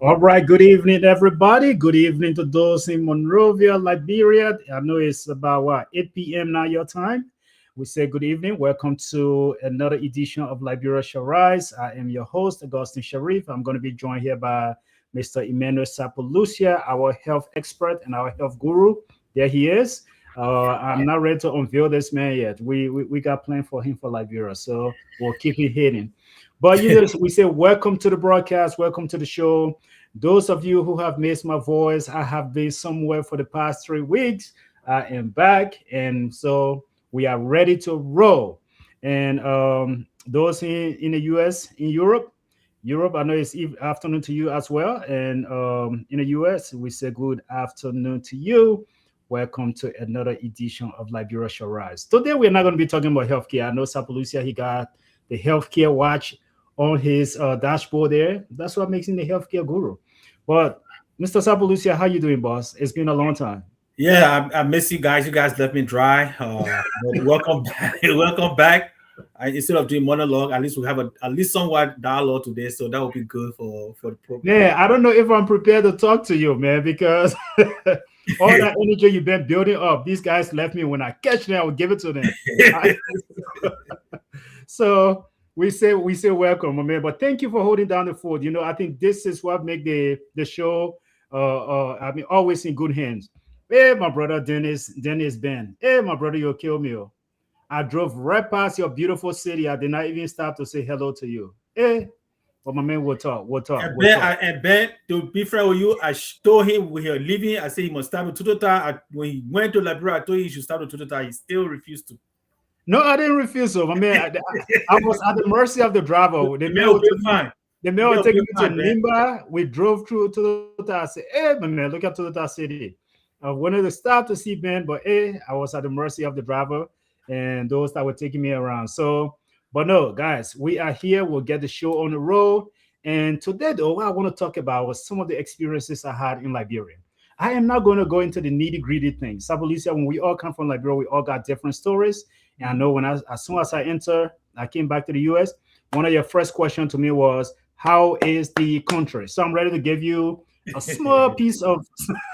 All right, good evening, everybody. Good evening to those in Monrovia, Liberia. I know it's about 8 p.m. now, your time. We say good evening. Welcome to another edition of Liberia Shall Rise. I am your host, Augustine Sharif. I'm going to be joined here by Mr. Emmanuel Sapolucia, our health expert and our health guru. There he is. I'm not ready to unveil this man yet. We got planned for him for Liberia, so we'll keep it hidden. But we say welcome to the broadcast, welcome to the show. Those of you who have missed my voice, I have been somewhere for the past 3 weeks. I am back, and so we are ready to roll. And those in the US, in Europe, I know it's afternoon to you as well. And in the US, we say good afternoon to you. Welcome to another edition of Liberia Shall Rise. Today, we're not going to be talking about healthcare. I know Sapolucia, he got the healthcare watch on his dashboard there. That's what makes him the healthcare guru. But Mr. Sapolucia, how you doing, boss? It's been a long time. Yeah, I miss you guys. You guys left me dry. Welcome back. Welcome back. Instead of doing monologue, at least we have at least somewhat dialogue today, so that would be good for the program. Yeah, I don't know if I'm prepared to talk to you, man, because all that energy you've been building up, these guys left me. When I catch them, I will give it to them. So we say welcome, my man. But thank you for holding down the fort. I think this is what make the show. Always in good hands. Hey, my brother Dennis Ben. Hey, my brother, you'll kill me. I drove right past your beautiful city. I did not even stop to say hello to you. Hey, but my man, we'll talk. And Ben, to be fair with you, I told him we were leaving. I said he must start with Tutota. When he went to Liberia, I told him he should start with Tutota. He still refused to. No, I didn't refuse to. I mean, I was at the mercy of the driver. The man was taking me to Nimba. We drove through Tutota. I said, hey, my man, look at Tutota City. I wanted to stop to see Ben, but hey, I was at the mercy of the driver and those that were taking me around. So, but no, guys, we are here. We'll get the show on the road. And today, though, what I want to talk about was some of the experiences I had in Liberia. I am not going to go into the nitty-gritty things. Sapolucia, when we all come from Liberia, we all got different stories. And I know as soon as I came back to the US, one of your first questions to me was, how is the country? So I'm ready to give you a small piece of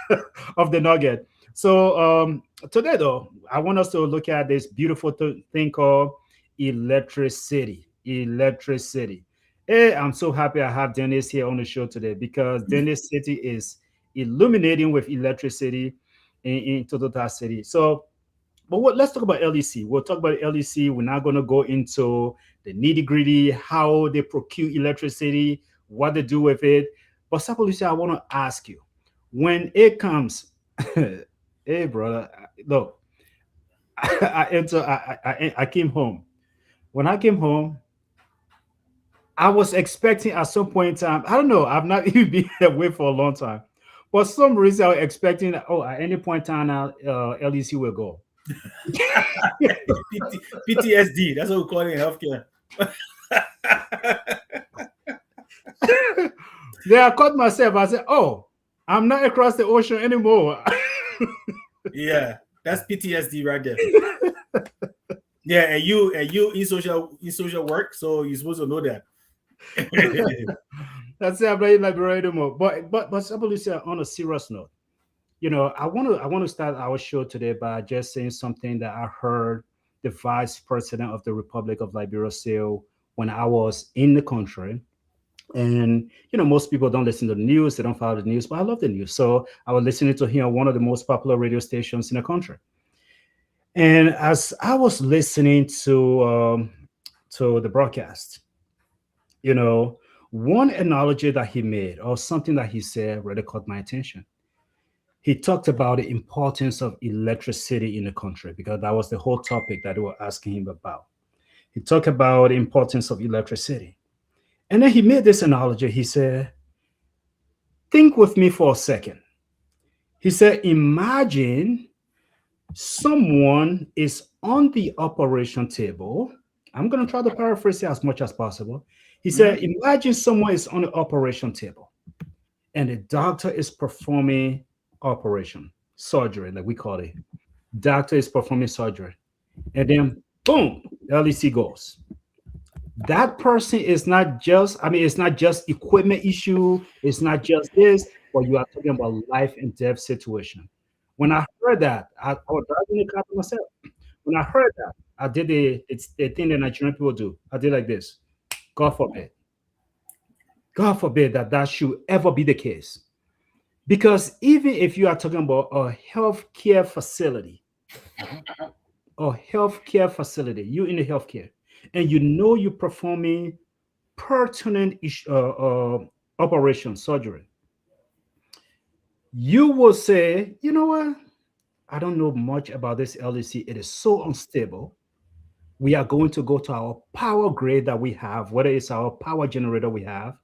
the nugget. So today, though, I want us to look at this beautiful thing called electricity. Hey, I'm so happy I have Dennis here on the show today because Dennis City is illuminating with electricity in Tutota City. So, let's talk about LEC. We'll talk about LEC. We're not going to go into the nitty gritty, how they procure electricity, what they do with it. But Sapolucia, I want to ask you, when it comes, hey, brother, look, I came home. When I came home, I was expecting at some point in time, I don't know, I've not even been away for a long time. For some reason, I was expecting, at any point in time now, LEC will go. PTSD, that's what we call it in healthcare. Then I caught myself. I said, I'm not across the ocean anymore. Yeah, that's PTSD right there. Yeah, and you in social work, so you're supposed to know that. That's it. I'm not in Liberia anymore. But Sapolucia, on a serious note, I want to start our show today by just saying something that I heard the Vice President of the Republic of Liberia say when I was in the country. And most people don't listen to the news, they don't follow the news, but I love the news. So I was listening to him on one of the most popular radio stations in the country. And as I was listening to the broadcast, one analogy that he made or something that he said really caught my attention. He talked about the importance of electricity in the country because that was the whole topic that they were asking him about. He talked about the importance of electricity. And then he made this analogy. He said, think with me for a second. He said, imagine someone is on the operation table. I'm going to try to paraphrase it as much as possible. He said, imagine someone is on the operation table and the doctor is performing operation, surgery, like we call it. Doctor is performing surgery. And then, boom, LEC goes. that person is not just, I mean, it's not just equipment issue, it's not just this, but you are talking about life and death situation. When I heard that, I was driving the car to myself. When I heard that, I did it's the thing that Nigerian people do. I did like this. God forbid. God forbid that that should ever be the case. Because even if you are talking about a healthcare facility, you in the healthcare, and you know you're performing pertinent operation surgery, you will say, you know what? I don't know much about this LEC. It is so unstable. We are going to go to our power grid that we have, whether it's our power generator we have,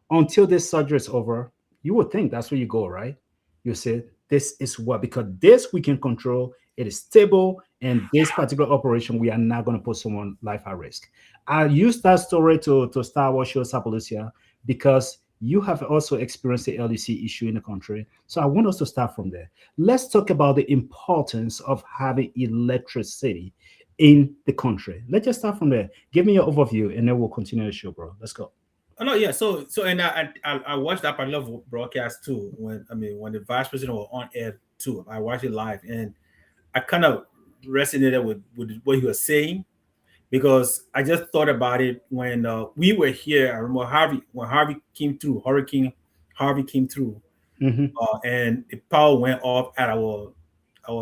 until this surgery is over. You would think that's where you go, right? You say, this is what, because this we can control, it is stable, and this particular operation, we are not going to put someone's life at risk. I use that story to start our show, Sapolicia, because you have also experienced the LEC issue in the country. So I want us to start from there. Let's talk about the importance of having electricity in the country. Let's just start from there. Give me your overview, and then we'll continue the show, bro. Let's go. Oh no, yeah. So and I watched that particular broadcast too. When the vice president was on air too, I watched it live, and I kind of resonated with what he was saying, because I just thought about it when we were here. I remember Harvey came through, Hurricane Harvey came through, Mhm. and the power went off at our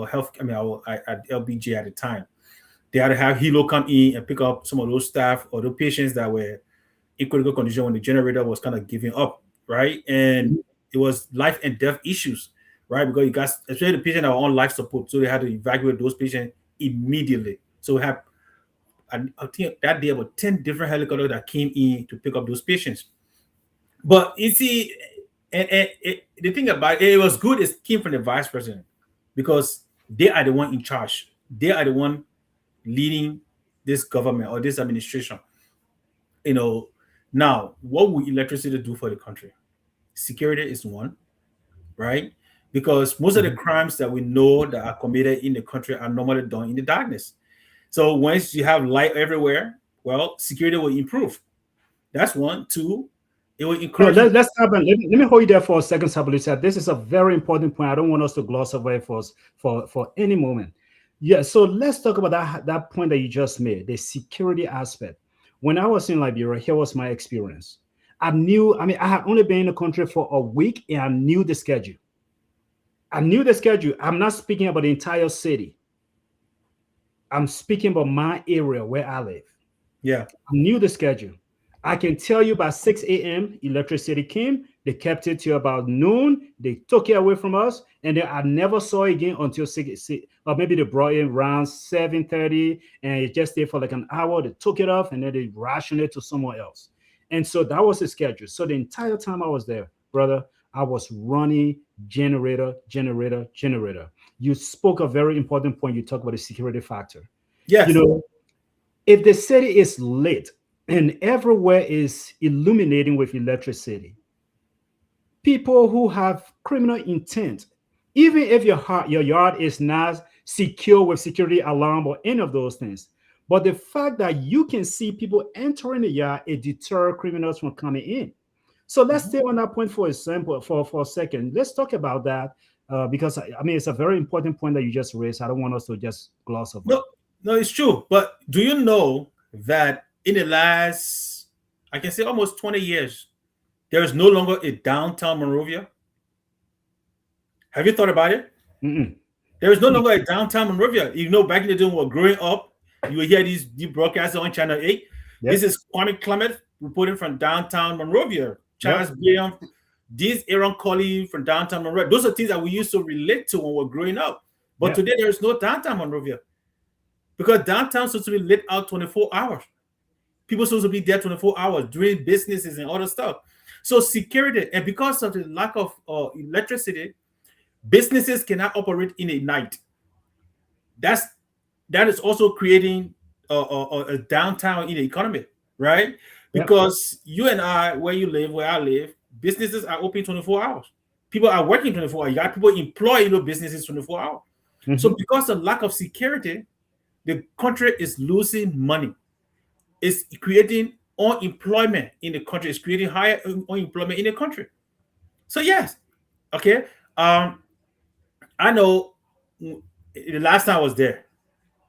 health. I mean, our at LBJ at the time. They had to have Hilo come in and pick up some of those staff or those patients that were in critical condition when the generator was kind of giving up, right? And it was life and death issues, right? Because you got, especially the patient that were on life support, so they had to evacuate those patients immediately. So we have, I think that day about 10 different helicopters that came in to pick up those patients. But you see, the thing about it, it was good, it came from the vice president, because they are the one in charge. They are the one leading this government or this administration. You know, now what will electricity do for the country? Security is one, right? Because most of the Mhm. crimes that we know that are committed in the country are normally done in the darkness. So once you have light everywhere, well, security will improve. That's one. Two, it will No, encourage. let's stop and let me hold you there for a second, Sabalisa. This is a very important point. I don't want us to gloss over it for any moment. Yeah, so let's talk about that point that you just made, the security aspect. When I was in Liberia, here was my experience. I mean, I had only been in the country for a week and I knew the schedule. I knew the schedule. I'm not speaking about the entire city. I'm speaking about my area where I live. Yeah. Knew the schedule. I can tell you by 6 a.m. electricity came. They kept it till about noon. They took it away from us, and then I never saw it again until 6, or maybe they brought it around 7:30, and it just stayed for like an hour. They took it off, and then they rationed it to somewhere else. And so that was the schedule. So the entire time I was there, brother, I was running generator, generator, generator. You spoke a very important point. You talk about the security factor. You Yes. know, if the city is lit and everywhere is illuminating with electricity, people who have criminal intent, even if your yard is not secure with security alarm or any of those things, but the fact that you can see people entering the yard, it deter criminals from coming in. So let's Mhm. stay on that point for example for a second. Let's talk about that because I mean it's a very important point that you just raised. I don't want us to just gloss over No, it. no, it's true. But do you know that in the last, I can say almost 20 years, there is no longer a downtown Monrovia? Have you thought about it? Mm-mm. There is no longer a downtown Monrovia. You know, back in the day when we were growing up, you would hear these broadcasts on Channel 8. This Yep. is Kwame Clement reporting from downtown Monrovia. Charles Yep. William, this Aaron Colley from downtown Monrovia. Those are things that we used to relate to when we were growing up. But Yep. today there is no downtown Monrovia, because downtown supposed to be lit out 24 hours. People supposed to be there 24 hours doing businesses and other stuff. So security, and because of the lack of electricity, businesses cannot operate in a night. That's that is also creating a downtown in the economy, right? Yep. Because you and I, where you live, where I live, businesses are open 24 hours. People are working 24 hours. You got people employed in those businesses 24 hours. So Mhm. because of lack of security, the country is losing money. it's creating unemployment in the country. It's creating higher unemployment in the country. So yes, okay. I know the last time I was there.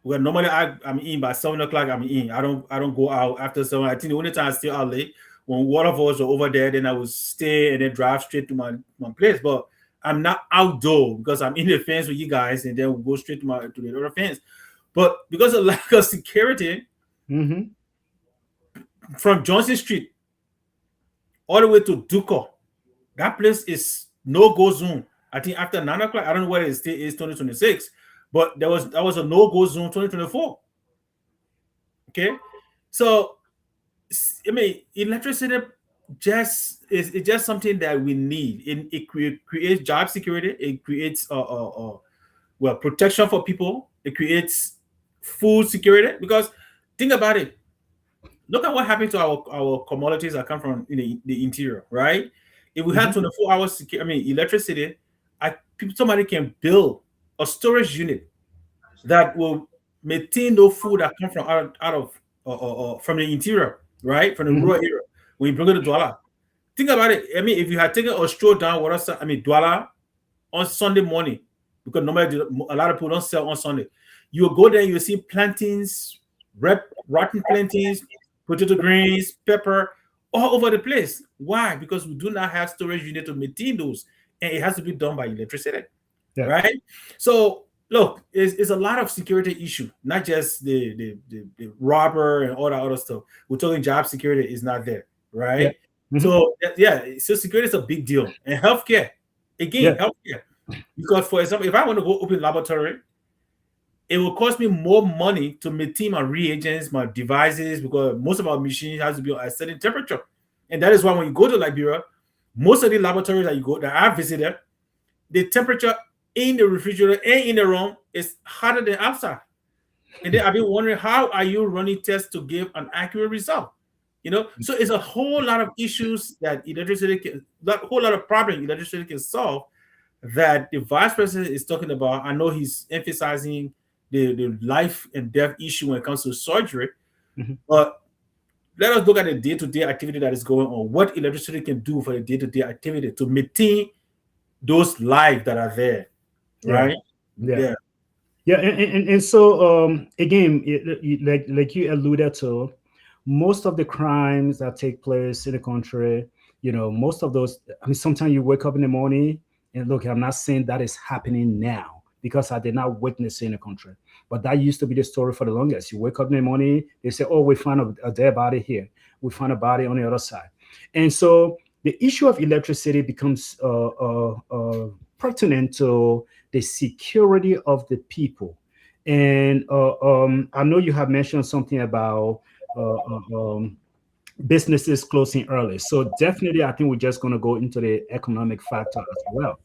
Well, normally I'm in by 7 o'clock. I'm in. I don't go out after 7. I think the only time I stay out late when one of us are over there, then I would stay and then drive straight to my place. But I'm not outdoor because I'm in the fence with you guys, and then we'll go straight to the other fence. But because of lack of security, Mm-hmm. from Johnson Street all the way to Duco, that place is no go zone. I think after 9 o'clock, I don't know whether it still is 2026, but that was a no go zone 2024. Okay, so I mean, electricity it's just something that we need. Creates job security. It creates well, protection for people. It creates food security because think about it. Look at what happened to our commodities that come from the interior, right? If we had Mm-hmm. 24 hours, electricity, somebody can build a storage unit that will maintain those food that come from out of from the interior, right? From the Mm-hmm. rural area. When you bring it to Douala, think about it. I mean, if you had taken a stroll down Douala on Sunday morning, because normally a lot of people don't sell on Sunday. You go there, you see plantains, rotten plantains, potato greens, pepper, all over the place. Why? Because we do not have storage unit to maintain those, and it has to be done by electricity, Yeah. right? So look, it's a lot of security issue, not just the robber and all that other stuff. We're talking job security is not there, Yeah. right? Mm-hmm. So yeah, so security is a big deal, and healthcare again, Yeah. healthcare. Because for example, if I want to go open laboratory, it will cost me more money to maintain my reagents, my devices, because most of our machines has to be at a certain temperature. And that is why when you go to Liberia, most of the laboratories that I visited, the temperature in the refrigerator and in the room is hotter than outside. And then I've been wondering, how are you running tests to give an accurate result? So it's a whole lot of issues that whole lot of problems electricity can solve that the vice president is talking about. I know he's emphasizing the life and death issue when it comes to surgery, Mm-hmm. but let us look at the day-to-day activity that is going on. What electricity can do for the day-to-day activity to maintain those lives that are there, Yeah. right? Yeah. Yeah, Yeah, and so again, like you alluded to, most of the crimes that take place in the country, most of those. I mean, sometimes you wake up in the morning and look. I'm not saying that is happening now because I did not witness it in the country, but that used to be the story for the longest. You wake up in the morning, they say, "Oh, we found a dead body here. We found a body on the other side," and so the issue of electricity becomes pertinent to the security of the people. And I know you have mentioned something about uh, businesses closing early. So definitely, I think we're just going to go into the economic factor as well.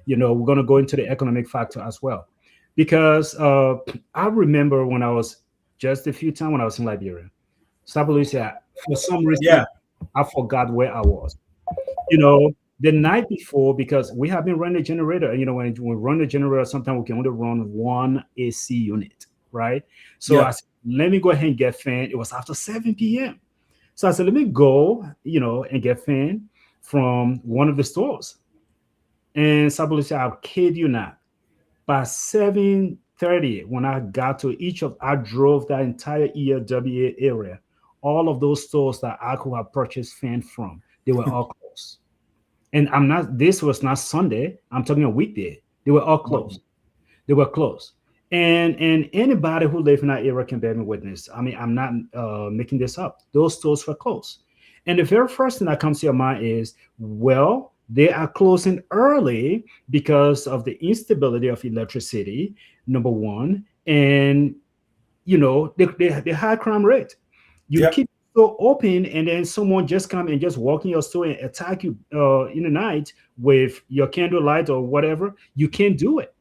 We're going to go into the economic factor as well, because I remember when I was just a few times when I was in Liberia, Sabalusia, for some reason, yeah, I forgot where I was. you know, the night before, because we have been running a generator. When we run the generator, sometimes we can only run one AC unit, right? So yeah, I said, let me go ahead and get fan. It was after 7 p.m. So I said, let me go, and get fan from one of the stores. And Sabuli said, I'll kid you not. By 7:30, when I got to I drove that entire ELWA area. All of those stores that I could have purchased fan from, they were all closed. And this was not Sunday. I'm talking a weekday. They were all mhm, closed. They were closed. And anybody who lives in that area can bear me witness. I mean, I'm not making this up. Those stores were closed. And the very first thing that comes to your mind is, well, they are closing early because of the instability of electricity, number one, and the high crime rate. You yeah, keep so open, and then someone just come and just walk in your store and attack you in the night with your candlelight or whatever. You can't do it.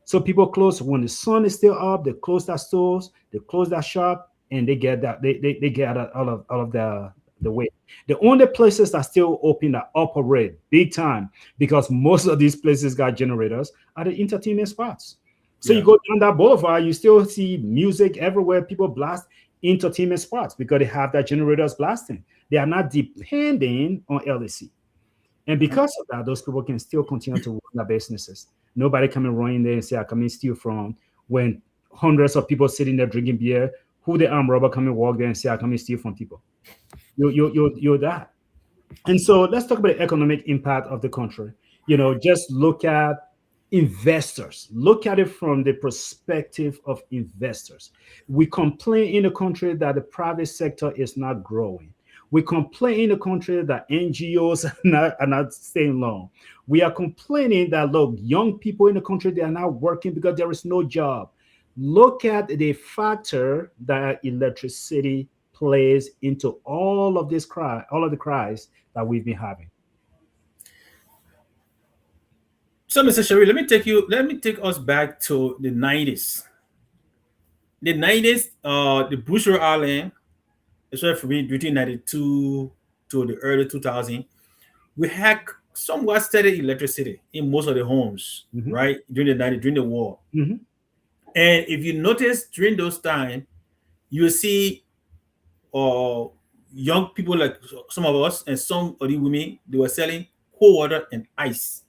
So people close when the sun is still up. They close their stores, they close that shop, and they get that they get out of the way. The only places that still open that operate big time, because most of these places got generators, are the entertainment spots. So you yeah, go down that boulevard, you still see music everywhere, people blast. entertainment spots because they have that generators blasting. They are not depending on LEC. And because of that, those people can still continue to run their businesses. Nobody come and run in there and say, I come and steal from when hundreds of people sitting there drinking beer, who the armed robber come and walk there and say, I come and steal from people. You're that. And so let's talk about the economic impact of the country. Just look at investors. Look at it from the perspective of investors. We complain in the country that the private sector is not growing. We complain in the country that NGOs are not staying long. We are complaining that, look, young people in the country, they are not working because there is no job. Look at the factor that electricity plays into all of the cries that we've been having. So, Mr. Sherry, let me take us back to the 90s. The 90s, the Bushra Island, especially between 92 to the early 2000, we had somewhat steady electricity in most of the homes, right? During the war. And if you notice during those times, you will see young people like some of us and some of the women, they were selling cold water and ice.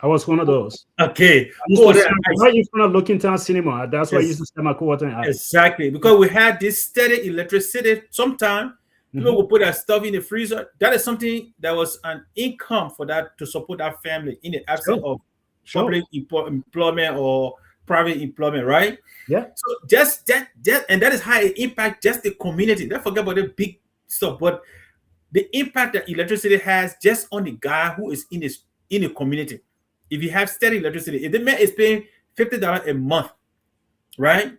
I was one of those. Okay. Right in front of Looking Town Cinema. That's why I used to sell my cold water and ice. Exactly. Because we had this steady electricity. Sometimes people will put that stuff in the freezer. That is something that was an income for that to support that family in the absence of public employment or private employment, right? Yeah. So just that, and that is how it impacts just the community. Don't forget about the big stuff, but the impact that electricity has just on the guy who is in the community. If you have steady electricity, if the man is paying $50 a month, right?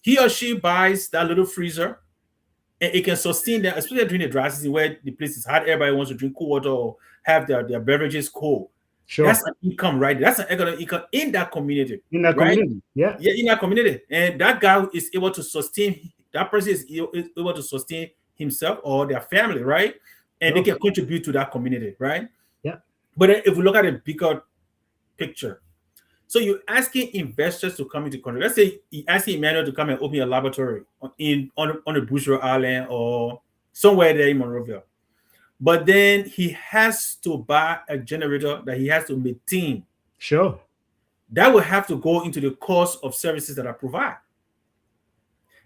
He or she buys that little freezer, and it can sustain that, especially during the dry season where the place is hot. Everybody wants to drink cool water or have their beverages cold. Sure. That's an income, right? That's an economic income in that community. In that community, yeah, in that community, and that guy is able to sustain. That person is able to sustain himself or their family, right? And they can contribute to that community, right? Yeah. But if we look at a bigger picture, so you're asking investors to come into the country. Let's say you're asking Emmanuel to come and open a laboratory on the Bushra Island or somewhere there in Monrovia. But then he has to buy a generator that he has to maintain. Sure. That will have to go into the cost of services that are provided.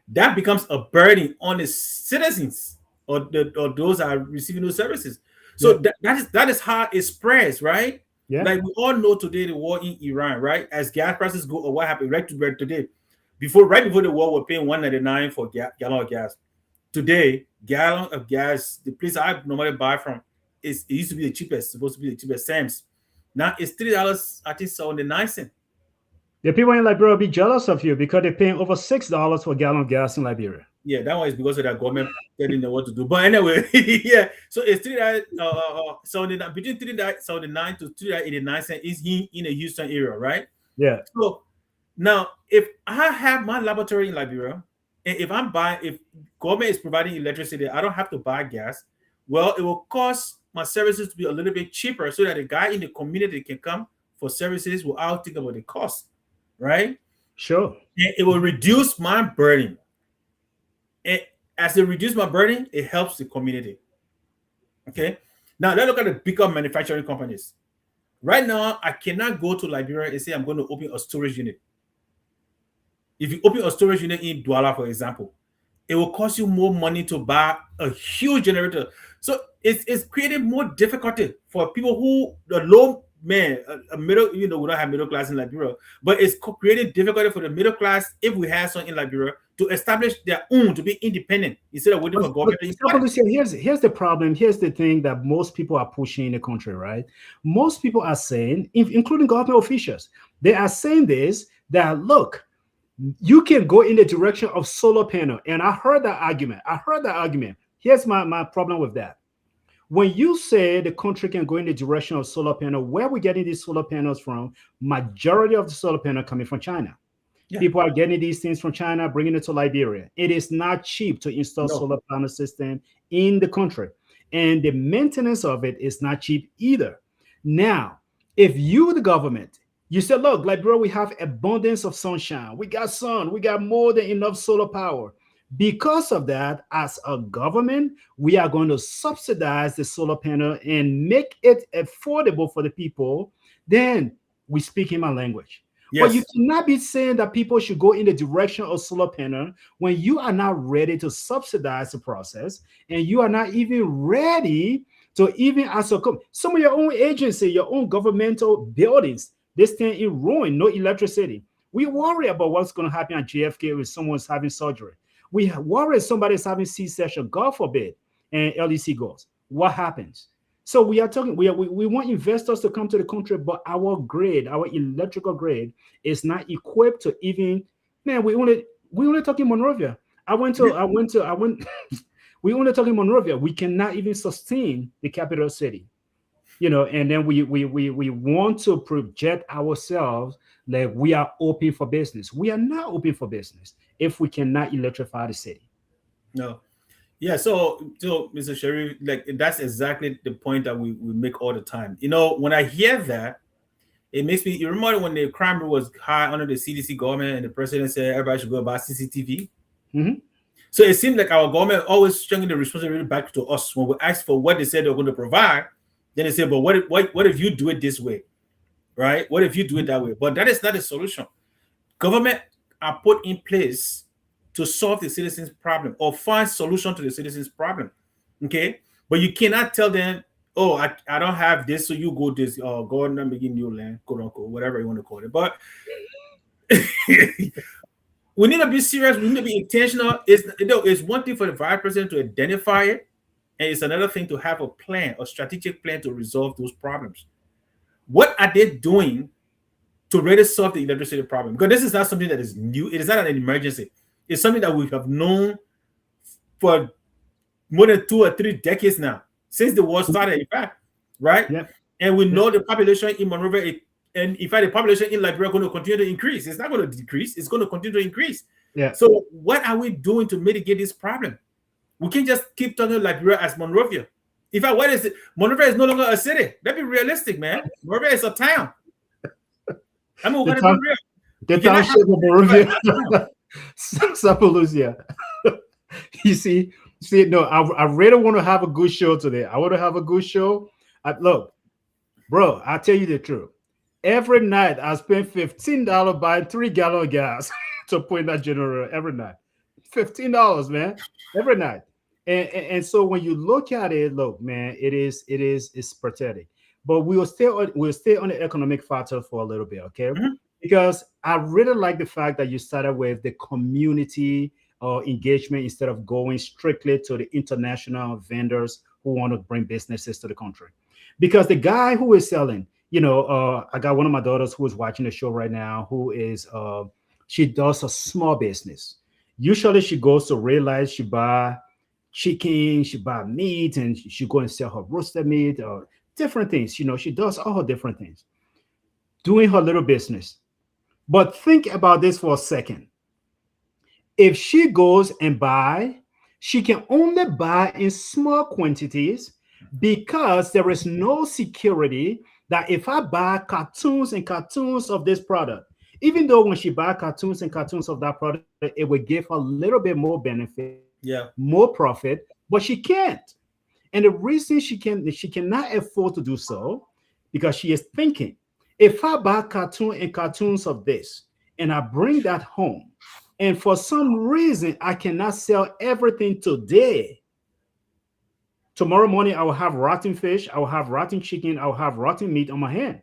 That becomes a burden on the citizens or those that are receiving those services. So that is how it spreads, right? Yeah. Like we all know today, the war in Iran, right? As gas prices go, or what happened right today, right before the war, we're paying $1.99 for gallon of gas. Today, gallon of gas, the place I normally buy from, it used to be the cheapest, supposed to be the cheapest, Sam's. Now it's $3, I think, 79 cents. The people in Liberia will be jealous of you because they're paying over $6 for a gallon of gas in Liberia. Yeah, that one is because of that government telling them what to do. But anyway, yeah. So it's $3.79 between $3.79 to $3.89 is in the Houston area, right? Yeah. So now, if I have my laboratory in Liberia, and if government is providing electricity, I don't have to buy gas. Well, it will cost my services to be a little bit cheaper so that the guy in the community can come for services without thinking about the cost, right? Sure. And it will reduce my burden. And as it reduces my burden, it helps the community. Okay. Now let's look at the bigger manufacturing companies. Right now, I cannot go to Liberia and say I'm going to open a storage unit. If you open a storage unit in Douala, for example, it will cost you more money to buy a huge generator. So it's creating more difficulty for people who the low man, a middle, we don't have middle class in Liberia, but it's creating difficulty for the middle class if we have some in Liberia to establish their own, to be independent instead of waiting for government. Here's the problem. Here's the thing that most people are pushing in the country, right? Most people are saying, including government officials, they are saying this, that look, you can go in the direction of solar panel. And I heard that argument. Here's my problem with that. When you say the country can go in the direction of solar panel, where are we getting these solar panels from? Majority of the solar panel coming from China. Yeah. People are getting these things from China, bringing it to Liberia. It is not cheap to install solar panel system in the country. And the maintenance of it is not cheap either. Now, if you, the government, you said, look, Liberia, we have abundance of sunshine. We got sun. We got more than enough solar power. Because of that, as a government, we are going to subsidize the solar panel and make it affordable for the people. Then we speak in my language. But you Yes. cannot be saying that people should go in the direction of solar panel when you are not ready to subsidize the process and you are not even ready to even as a some of your own agency, your own governmental buildings, they stand in ruin, no electricity. We worry about what's going to happen at JFK if someone's having surgery. We worry somebody's having C-section, God forbid, and LEC goes. What happens? So we are talking. We want investors to come to the country, but our grid, our electrical grid, is not equipped to even. Man, we only talking Monrovia. I went. We only talking Monrovia. We cannot even sustain the capital city, and then we want to project ourselves like we are open for business. We are not open for business if we cannot electrify the city. No. Yeah, so Mr. Sherry, like that's exactly the point that we make all the time. When I hear that, it makes me. You remember when the crime rate was high under the CDC government and the president said everybody should go buy CCTV? Mhm. So it seems like our government always stringing the responsibility back to us when we ask for what they said they're going to provide. Then they say, "But what if you do it this way, right? What if you do it that way?" But that is not a solution. Government are put in place to solve the citizens' problem or find solution to the citizens' problem. Okay, but you cannot tell them, "Oh, I don't have this, so you go this." Oh, go and begin new land, quote unquote, whatever you want to call it. But we need to be serious. We need to be intentional. It's one thing for the vice president to identify it, and it's another thing to have a plan, a strategic plan to resolve those problems. What are they doing to really solve the electricity problem? Because this is not something that is new. It is not an emergency. It's something that we have known for more than 2 or 3 decades now, since the war started, in fact, right? Yeah. And we Yeah. know the population in Monrovia, and in fact, the population in Liberia is going to continue to increase. It's not going to decrease. It's going to continue to increase. Yeah. So what are we doing to mitigate this problem? We can't just keep talking Liberia as Monrovia. In fact, what is it? Monrovia is no longer a city. Let's be realistic, man. Monrovia is a town. I mean, we're The going to be town, real. the We cannot have township of Monrovia, a town. Sapalusia. You see, no, I really want to have a good show today. I want to have a good show. Look, bro, I tell you the truth. Every night I spend $15 buying 3 gallon of gas to put in that generator every night. $15, man, every night. And so when you look at it, look, man, it's pathetic. But we'll stay on the economic factor for a little bit, okay? Mhm. Because I really like the fact that you started with the community engagement instead of going strictly to the international vendors who want to bring businesses to the country. Because the guy who is selling, I got one of my daughters who is watching the show right now, who is she does a small business. Usually she goes to realize she buy chicken, she buy meat, and she go and sell her roasted meat or different things. She does all her different things, doing her little business. But think about this for a second. If she goes and buy, she can only buy in small quantities because there is no security that if I buy cartoons and cartoons of this product, even though when she buy cartoons and cartoons of that product, it will give her a little bit more benefit, Yeah. more profit, but she can't. And the reason she cannot afford to do so because she is thinking, if I buy cartoon and cartoons of this and I bring that home, and for some reason I cannot sell everything today, tomorrow morning I will have rotten fish, I will have rotten chicken, I will have rotten meat on my hand.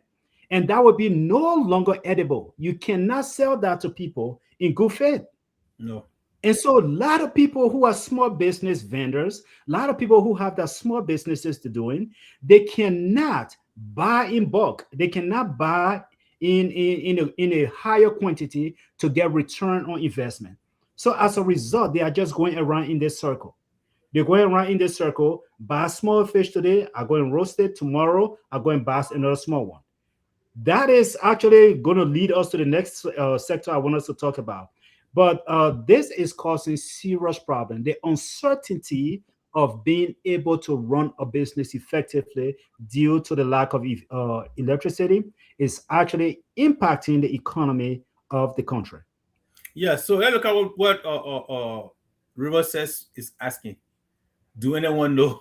And that would be no longer edible. You cannot sell that to people in good faith. No. And so a lot of people who are small business vendors, a lot of people who have that small businesses to doing, they cannot buy in bulk. They cannot buy in a higher quantity to get return on investment. So as a result, they are just going around in this circle. They're going around in this circle, buy small fish today, I go and roast it. Tomorrow, I go and buy another small one. That is actually going to lead us to the next sector I want us to talk about. But this is causing serious problem. The uncertainty of being able to run a business effectively due to the lack of electricity is actually impacting the economy of the country. Yeah. So let's look at what River says is asking, do anyone know?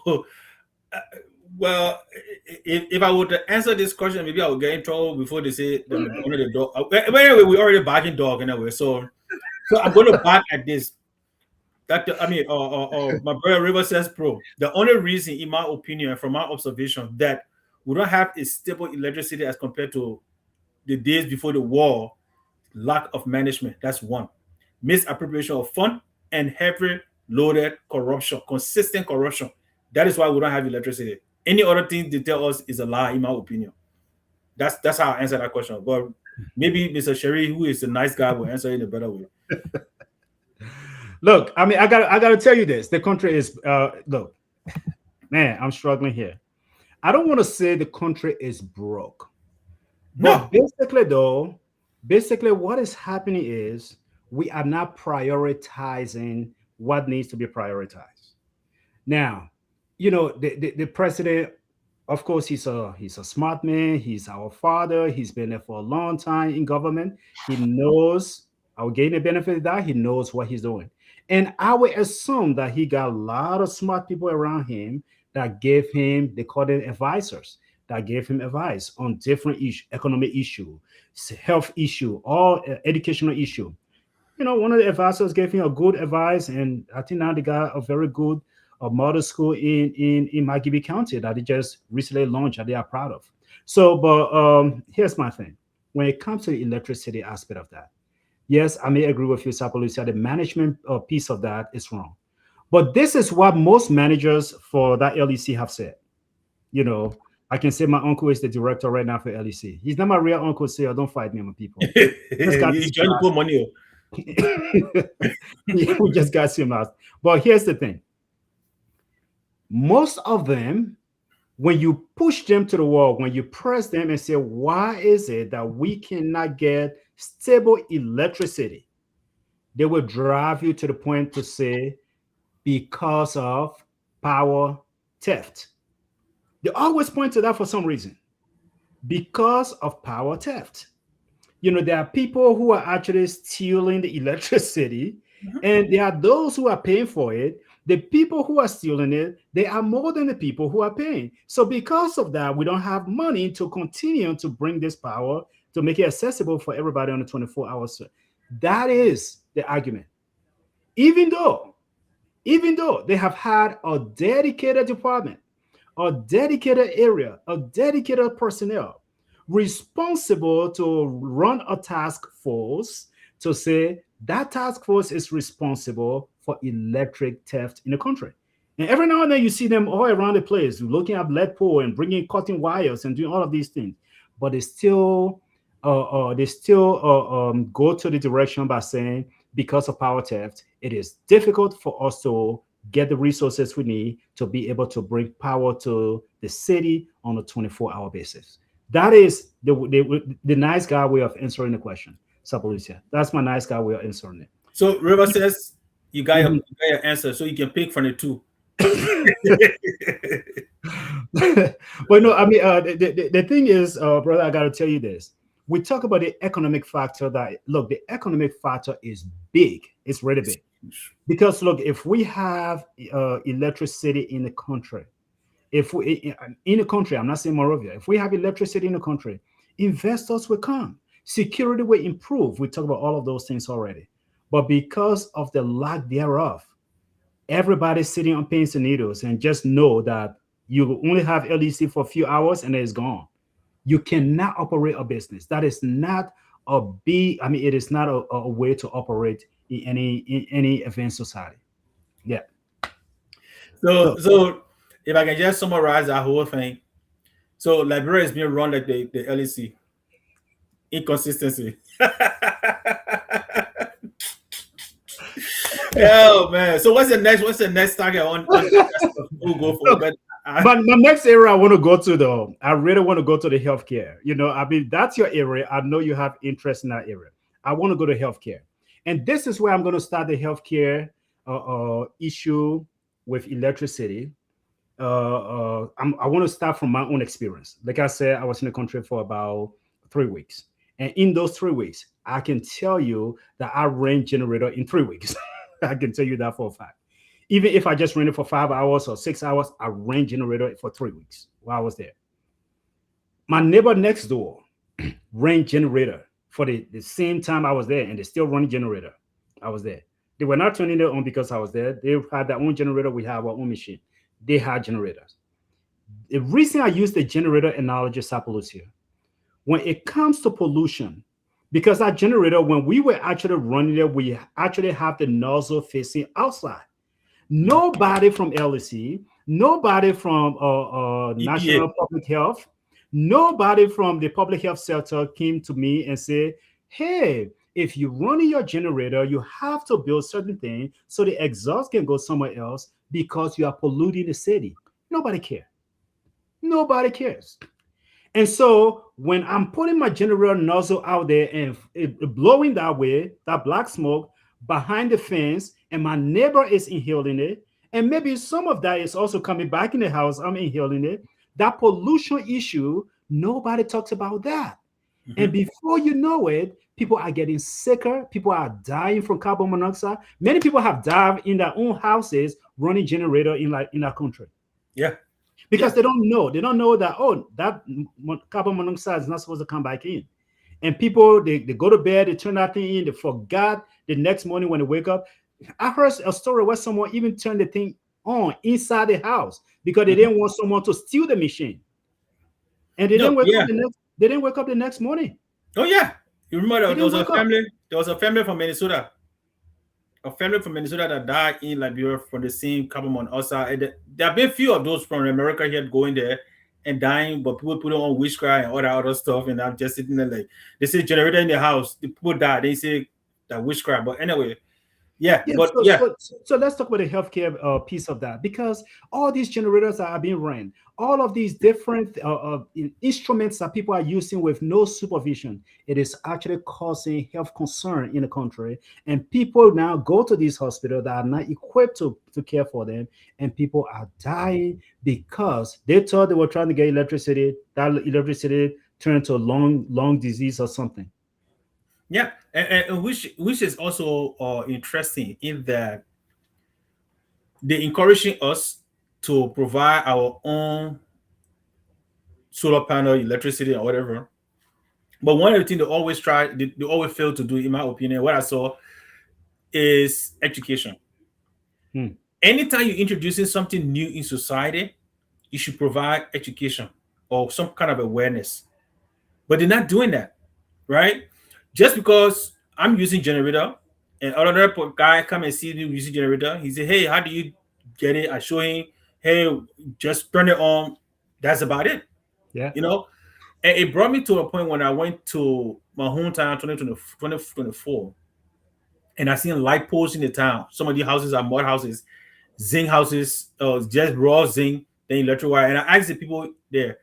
Well, if I were to answer this question, maybe I would get in trouble before they say the owner the dog. But anyway, we already barking dog anyway, so I'm going to back at this. My brother River says, pro. The only reason, in my opinion, from my observation, that we don't have a stable electricity as compared to the days before the war, lack of management. That's one. Misappropriation of fund and heavy loaded corruption, consistent corruption. That is why we don't have electricity. Any other thing they tell us is a lie, in my opinion. That's how I answer that question. But maybe Mr. Sherry, who is a nice guy, will answer it in a better way. Look, I mean, I gotta tell you this. The country is look, man, I'm struggling here. I don't want to say the country is broke. But basically what is happening is we are not prioritizing what needs to be prioritized. Now, the president, of course, he's a smart man. He's our father. He's been there for a long time in government. He knows, I'll gain the benefit of that. He knows what he's doing. And I would assume that he got a lot of smart people around him that gave him, they call them advisors, that gave him advice on different issues, economic issue, health issue, or educational issue. One of the advisors gave him a good advice, and I think now they got a very good model school in Magibi County that they just recently launched that they are proud of. So, but here's my thing. When it comes to the electricity aspect of that, yes, I may agree with you, Sapalucia. The management piece of that is wrong. But this is what most managers for that LEC have said. I can say my uncle is the director right now for LEC. He's not my real uncle, so don't fight me, my people. He's trying to put money. We just got him out. But here's the thing. Most of them, when you push them to the wall, when you press them and say, why is it that we cannot get stable electricity? They will drive you to the point to say, because of power theft. They always point to that for some reason. Because of power theft. There are people who are actually stealing the electricity, and there are those who are paying for it. The people who are stealing it, they are more than the people who are paying. So because of that, we don't have money to continue to bring this power to make it accessible for everybody on the 24 hours. That is the argument. Even though they have had a dedicated department, a dedicated area, a dedicated personnel responsible to run a task force to say that task force is responsible for electric theft in the country. And every now and then you see them all around the place looking at lead pole and cutting wires and doing all of these things. But they still go to the direction by saying, because of power theft, it is difficult for us to get the resources we need to be able to bring power to the city on a 24-hour basis. That is the nice guy way of answering the question, Sapalucia. That's my nice guy way of answering it. So River says you got your answer, so you can pick from the two. But no, I mean, the thing is, brother, I got to tell you this. We talk about the economic factor. The economic factor is big. It's really big. Because look, if we have electricity in the country, I'm not saying Morovia, if we have electricity in the country, investors will come, security will improve. We talk about all of those things already. But because of the lack thereof, everybody's sitting on pins and needles, and just know that you only have LEC for a few hours and then it's gone. You cannot operate a business. That is not it is not a way to operate in any advanced society. Yeah. So if I can just summarize that whole thing. So Liberia is being run like the LEC. Inconsistency. Oh man. So what's the next target on we'll go for? But my next area I want to go to, though, I really want to go to the healthcare. That's your area. I know you have interest in that area. I want to go to healthcare. And this is where I'm going to start the healthcare issue with electricity. I want to start from my own experience. Like I said, I was in the country for about 3 weeks. And in those 3 weeks, I can tell you that I ran generator in 3 weeks. I can tell you that for a fact. Even if I just ran it for 5 hours or 6 hours, I ran generator for 3 weeks while I was there. My neighbor next door ran generator for the same time I was there, and they still running generator. I was there. They were not turning it on because I was there. They had their own generator. We have our own machine. They had generators. The reason I use the generator analogy, Sapolus, here, when it comes to pollution, because that generator, when we were actually running it, we actually have the nozzle facing outside. Nobody from LEC, nobody from EPA. National Public Health, nobody from the public health sector came to me and said, hey, if you're running your generator, you have to build certain things so the exhaust can go somewhere else because you are polluting the city. Nobody cares. Nobody cares. And so when I'm putting my generator nozzle out there and it blowing that way, that black smoke behind the fence, and my neighbor is inhaling it, and maybe some of that is also coming back in the house, I'm inhaling it, that pollution issue, nobody talks about that. Mm-hmm. And before you know it, people are getting sicker. People are dying from carbon monoxide. Many people have died in their own houses running generator in our country. Yeah. Because they don't know. They don't know that, oh, that carbon monoxide is not supposed to come back in. And people, they go to bed, they turn that thing in, they forgot the next morning when they wake up. I heard a story where someone even turned the thing on inside the house because they didn't want someone to steal the machine. And they didn't wake up the next morning. Oh, yeah. You remember there was a family from Minnesota. A family from Minnesota that died in Liberia from the same carbon monoxide. There have been a few of those from America here going there and dying, but people put on witchcraft and all that other stuff. And I'm just sitting there like, they say generator in the house, the people die. They say that witchcraft. But anyway, so let's talk about the healthcare piece of that, because all these generators that are being ran, all of these different instruments that people are using with no supervision, it is actually causing health concern in the country. And people now go to these hospitals that are not equipped to care for them, and people are dying because they thought they were trying to get electricity. That electricity turned to lung disease or something. Yeah, and which is also interesting in that they're encouraging us to provide our own solar panel, electricity, or whatever. But one of the things they always fail to do, in my opinion, what I saw is education. Anytime you're introducing something new in society, you should provide education or some kind of awareness. But they're not doing that, right? Just because I'm using generator and another guy come and see me using generator, he say, hey, how do you get it? I show him, hey, just turn it on. That's about it. Yeah. You know? And it brought me to a point when I went to my hometown 2024 and I seen light poles in the town. Some of the houses are mud houses, zinc houses, just raw zinc, then electric wire. And I asked the people there,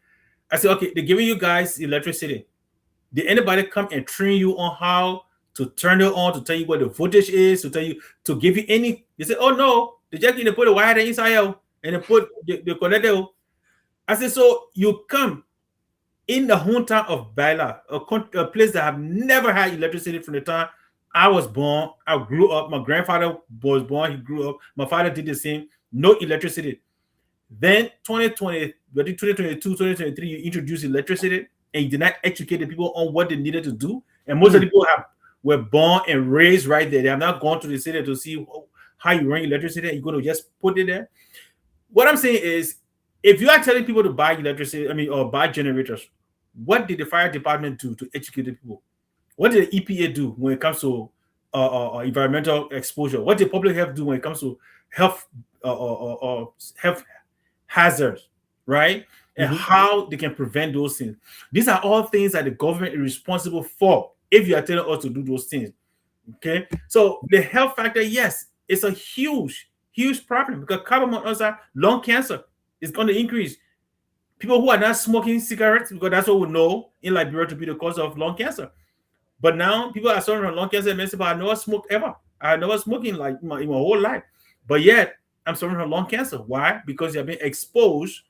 I said, okay, they're giving you guys electricity. Did anybody come and train you on how to turn it on, to tell you what the voltage is, to give you any? They said, oh no, they just need to put the wire inside out and they put the connector. I said, so you come in the hometown of Baila, a place that have never had electricity from the time I was born. I grew up. My grandfather was born. He grew up. My father did the same. No electricity. Then 2020, 2022, 2023, you introduced electricity. And you did not educate the people on what they needed to do. And most of the people were born and raised right there. They have not gone to the city to see how you run electricity. You're going to just put it there. What I'm saying is, if you are telling people to buy electricity, or buy generators, what did the fire department do to educate the people? What did the EPA do when it comes to environmental exposure? What did public health do when it comes to health hazards, right? And how they can prevent those things. These are all things that the government is responsible for if you are telling us to do those things. Okay. So the health factor, yes, it's a huge, huge problem because carbon monoxide, lung cancer is going to increase. People who are not smoking cigarettes, because that's what we know in Liberia to be the cause of lung cancer. But now people are suffering from lung cancer and say, I never smoked ever. I never smoking like in my whole life. But yet I'm suffering from lung cancer. Why? Because you have been exposed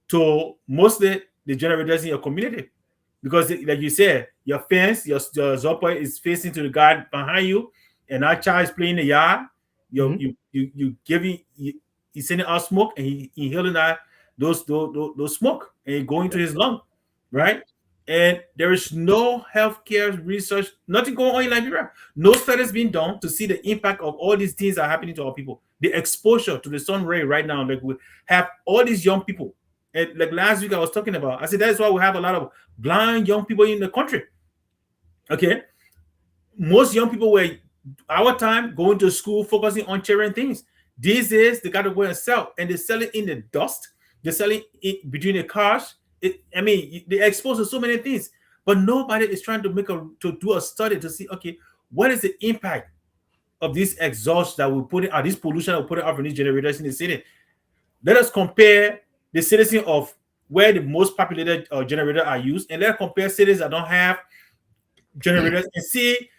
to mostly the generators in your community, because like you said, your fence, your zopper is facing to the guy behind you, and that child is playing in the yard, You you giving you sending out smoke, and he inhaling that those smoke, and it going to his lung, right? And there is no healthcare research, nothing going on in Liberia. No studies being done to see the impact of all these things that are happening to our people. The exposure to the sun ray right now, like we have all these young people. And like last week I was talking about, I said that's why we have a lot of blind young people in the country. Okay, most young people were our time going to school focusing on children things. These days they got to go and sell, and they sell it in the dust. They sell it between the cars. I mean, they're exposed to so many things, but nobody is trying to do a study to see, okay, what is the impact of this exhaust that we put in, this pollution that we put out from these generators in the city. Let us compare the citizen of where the most populated generators are used, and let's compare cities that don't have generators and see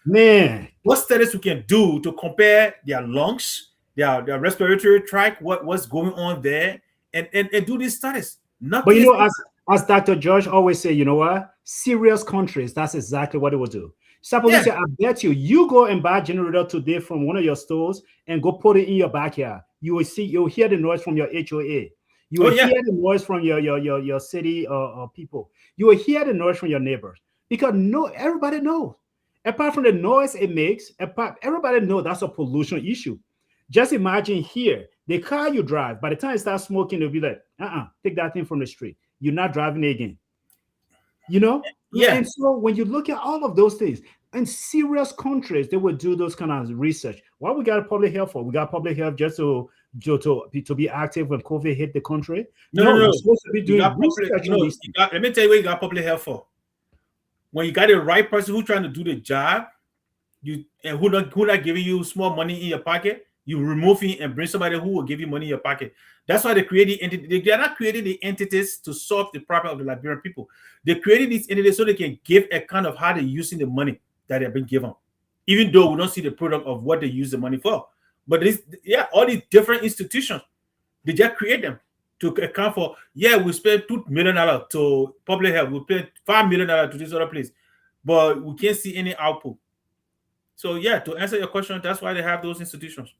what studies we can do to compare their lungs, their respiratory tract, what's going on there, and do these studies. But you know, as Dr. George always say, you know what? Serious countries, that's exactly what it will do. Suppose I bet you go and buy a generator today from one of your stores and go put it in your backyard. You'll hear the noise from your HOA. You will hear the noise from your city people. You will hear the noise from your neighbors, because everybody knows. Apart from the noise it makes, everybody knows that's a pollution issue. Just imagine here, the car you drive, by the time it starts smoking, they'll be like, take that thing from the street. You're not driving it again. You know? Yeah. And so when you look at all of those things, in serious countries, they would do those kind of research. What we got public health for? We got public health just to be active when COVID hit the country. No. We're supposed to be doing research. Let me tell you what you got public health for. When you got the right person who's trying to do the job, and who not giving you small money in your pocket, you remove him and bring somebody who will give you money in your pocket. That's why they created the entity. They are not creating the entities to solve the problem of the Liberian people. They created these entities so they can give account of how they're using the money that they've been given, even though we don't see the product of what they use the money for. But all these different institutions, they just create them to account for. We spent $2 million to public health. We spent $5 million to this other place, but we can't see any output. So to answer your question, that's why they have those institutions.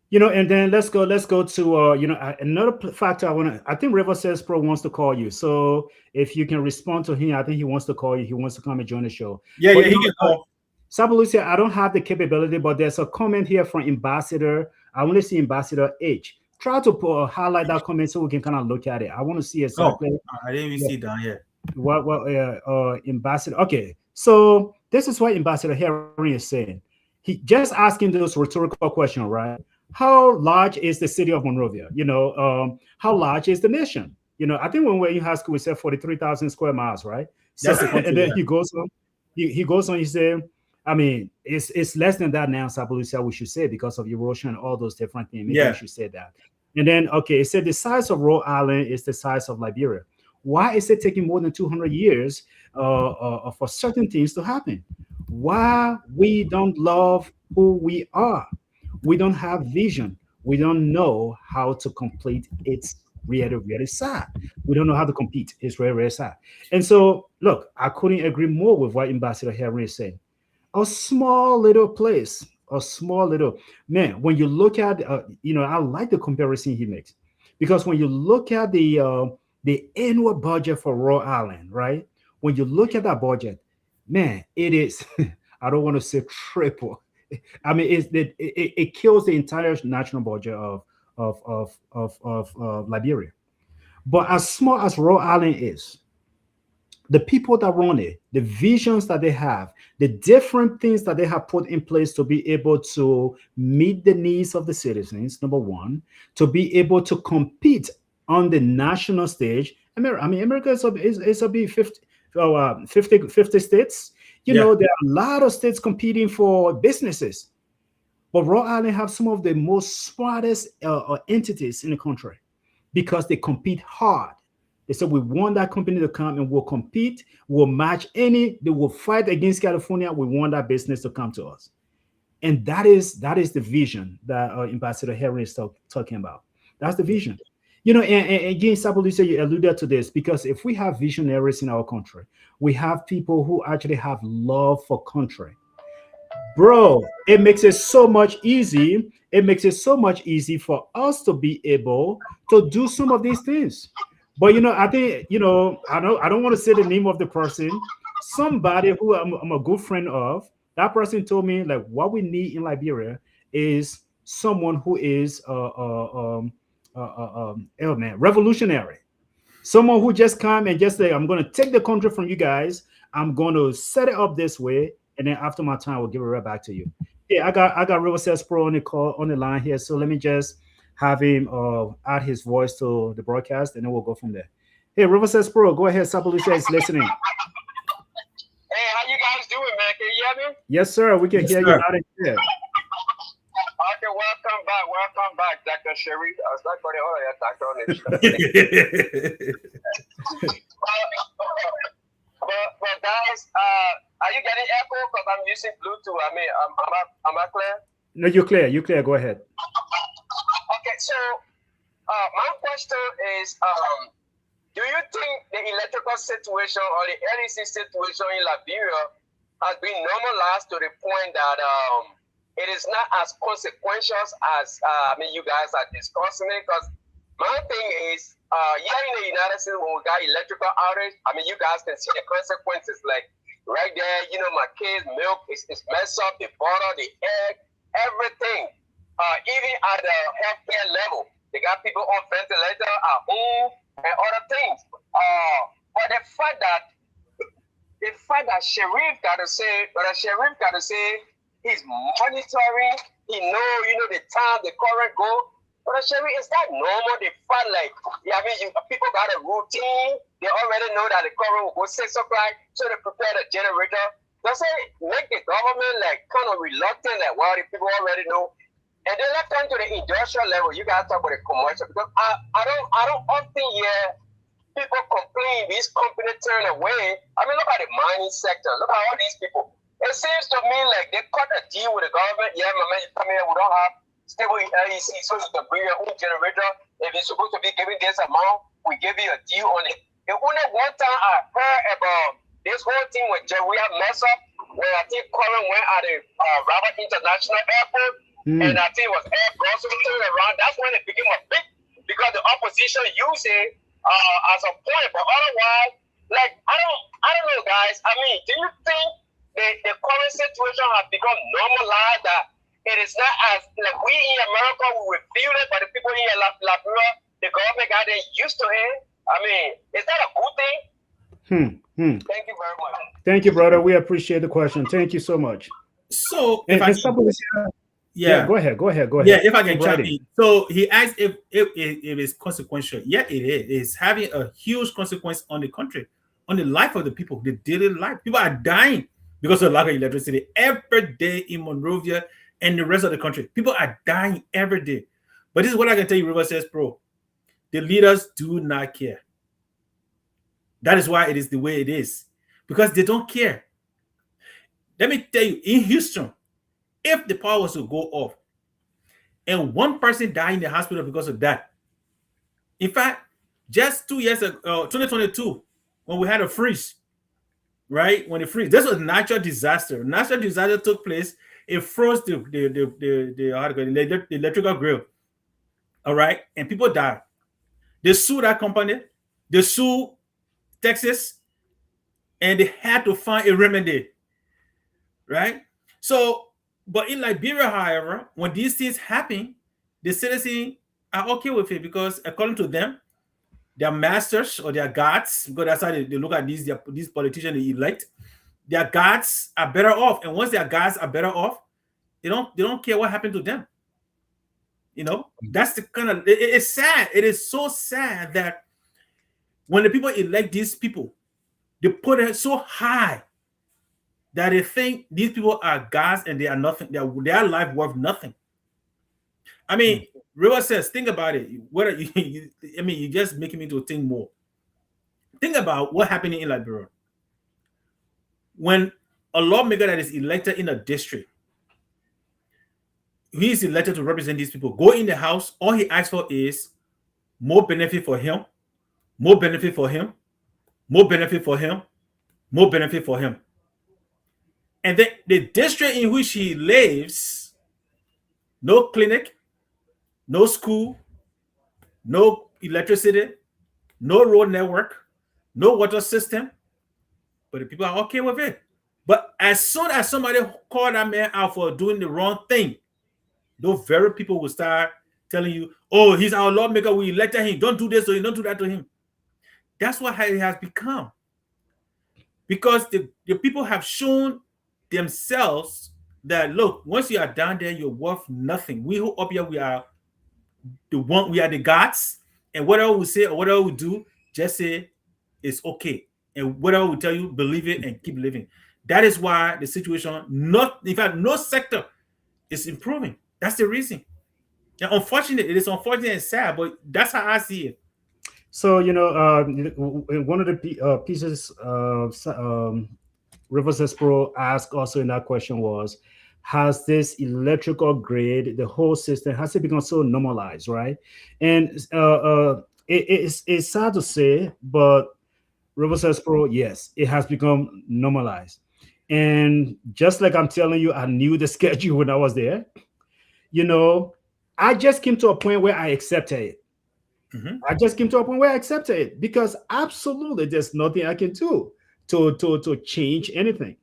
You know, and then let's go to another factor. I think River Says Pro wants to call you. So if you can respond to him, I think he wants to call you. He wants to come and join the show. He can call. Sabalucia, I don't have the capability, but there's a comment here from Ambassador. I want to see Ambassador H. Try to highlight that comment so we can kind of look at it. I want to see exactly. I didn't even see down here. What Ambassador? Okay, so this is what Ambassador Henry is saying. He just asking those rhetorical questions, right? How large is the city of Monrovia? How large is the nation? I think when we were in high school, we said 43,000 square miles, right? So, and then he goes on. He goes on. He said, I mean, it's less than that now, Sabalucia, we should say, because of erosion and all those different things. Maybe we should say that. And then, it said the size of Rhode Island is the size of Liberia. Why is it taking more than 200 years for certain things to happen? Why we don't love who we are? We don't have vision. We don't know how to complete. It's really, really sad. We don't know how to compete. It's really, really sad. And so, look, I couldn't agree more with what Ambassador Henry is saying. A small little place, man. When you look at, I like the comparison he makes, because when you look at the annual budget for Rhode Island, right? When you look at that budget, man, it is. I don't want to say triple. I mean, it kills the entire national budget of Liberia. But as small as Rhode Island is, the people that run it, the visions that they have, the different things that they have put in place to be able to meet the needs of the citizens, number one, to be able to compete on the national stage. America is a big 50 states. There are a lot of states competing for businesses. But Rhode Island have some of the most smartest entities in the country, because they compete hard. They said, we want that company to come and we'll compete, we'll match they will fight against California. We want that business to come to us. And that is the vision that Ambassador Henry is talking about. That's the vision. And again, Sabalucia, you alluded to this, because if we have visionaries in our country, we have people who actually have love for country. bro, it makes it so much easy. It makes it so much easy for us to be able to do some of these things. But I think I don't want to say the name of the person. Somebody who I'm a good friend of. That person told me like what we need in Liberia is someone who is oh man, revolutionary. Someone who just come and just say, I'm going to take the country from you guys. I'm going to set it up this way, and then after my time, we'll give it right back to you. Yeah, I got Riverside Pro on the call on the line here. So let me just have him add his voice to the broadcast, and then we'll go from there. Hey, Riverside Pro, go ahead. Sabalucha is listening. Hey, how you guys doing, man? Can you hear me? Yes, sir. We can Yes, hear you sir. loud and clear. Okay, welcome back, Dr. Sherry. I was not going to hold your doctor on it. But guys, are you getting echo? Because I'm using Bluetooth. I mean, am I clear? No, you're clear. You're clear. Go ahead. Okay, so my question is, do you think the electrical situation or the LEC situation in Liberia has been normalized to the point that it is not as consequential as you guys are discussing it? Because my thing is, here in the United States, when we got electrical outage, you guys can see the consequences. Like right there, my kids' milk is messed up, the butter, the egg, everything. Even at the healthcare level, they got people on ventilator at home and other things. But the fact that Sheriff got to say, he's monitoring, he know the time, the current go. But Sheriff, is that normal? The fact people got a routine, they already know that the current will go 6 o'clock, so they prepare the generator. Does it make the government kind of reluctant the people already know? And then let's come to the industrial level. You guys talk about the commercial, because I don't often hear people complain these companies turn away. Look at the mining sector. Look at all these people. It seems to me like they cut a deal with the government. Yeah, my man, you come here, we don't have stable LEC, so you can bring your own generator. If it's supposed to be giving this amount, we give you a deal on it. The only one time I heard about this whole thing with Jerry mess up, where I think Colin went at the Robert International Airport, and I think it was Air Brussels turned around. That's when it became a big, because the opposition used it as a point. But otherwise, I don't know, guys. Do you think the current situation has become normalized, that it is not as like we in America we will feel it, but the people in Liberia, the government got it used to it? Is that a good thing? Thank you very much. Thank you, brother. We appreciate the question. Thank you so much. So And, if I and can, Sabalucha, yeah, go ahead. yeah, if I can Go right chime in. So he asked if it's consequential. Yeah, it is. It's having a huge consequence on the country, on the life of the people, the daily life. People are dying because of lack of electricity every day in Monrovia and the rest of the country. People are dying every day. But this is what I can tell you, River says, Pro. The leaders do not care. That is why it is the way it is, because they don't care. Let me tell you, in Houston, if the power was to go off and one person died in the hospital because of that, in fact, just 2 years ago, 2022, when we had a freeze, right? When the freeze, this was a natural disaster. Natural disaster took place. It froze the electrical grid. All right, and people died. They sued that company. They sued Texas, and they had to find a remedy, right? So, but in Liberia, however, when these things happen, the citizens are okay with it because, according to them, their masters or their gods, because that's how they look at these politicians they elect, their gods are better off. And once their gods are better off, they don't care what happened to them. That's the kind of it's sad. It is so sad that when the people elect these people, they put it so high that they think these people are gods and they are nothing. Their life worth nothing. River says, think about it. What you're just making me to think more. Think about what happened in Liberia. When a lawmaker that is elected in a district, he is elected to represent these people, go in the house, all he asks for is more benefit for him, more benefit for him, more benefit for him, more benefit for him. And then the district in which he lives, no clinic, no school, no electricity, no road network, no water system, but the people are okay with it. But as soon as somebody called that man out for doing the wrong thing, those very people will start telling you, oh, he's our lawmaker, we elected him, don't do this or don't do that to him. That's what it has become. Because the people have shown themselves that, look, once you are down there, you're worth nothing. We who up here, we are the gods, and whatever we say or whatever we do, just say it's okay. And whatever we tell you, believe it and keep living. That is why the situation, in fact, no sector is improving. That's the reason. And unfortunately, it is unfortunate and sad, but that's how I see it. So, one of the pieces Rivers Pro asked also in that question was, has this electrical grid, the whole system, has it become so normalized, right? And it's sad to say, but Rivers Pro, yes, it has become normalized. And just like I'm telling you, I knew the schedule when I was there. I just came to a point where I accepted it. I just came to a point where I accepted it because absolutely there's nothing I can do to change anything.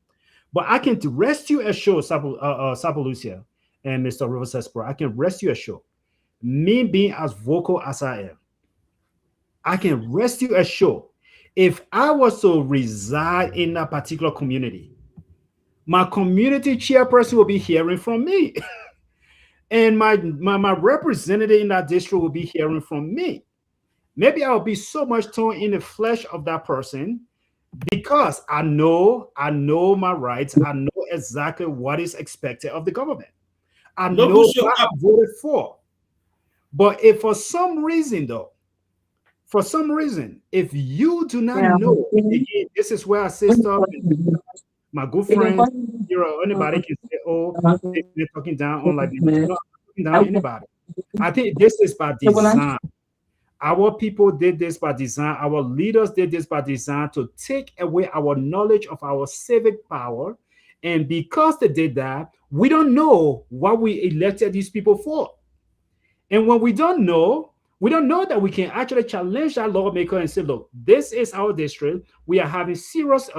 But I can rest you assured, Sapalucia and Mr. Rivers Pro, I can rest you assured, me being as vocal as I am, I can rest you assured, if I was to reside in a particular community, my community chairperson will be hearing from me. And my representative in that district will be hearing from me. Maybe I'll be so much torn in the flesh of that person because I know my rights. I know exactly what is expected of the government. I know what I voted for. But if for some reason, if you do not know, again, this is where I say stuff. My good friends, anybody can say, oh, they're talking down on like, not talking down anybody. I think this is by design. Our people did this by design. Our leaders did this by design to take away our knowledge of our civic power. And because they did that, we don't know what we elected these people for. And when we don't know that we can actually challenge that lawmaker and say, look, this is our district. We are having serious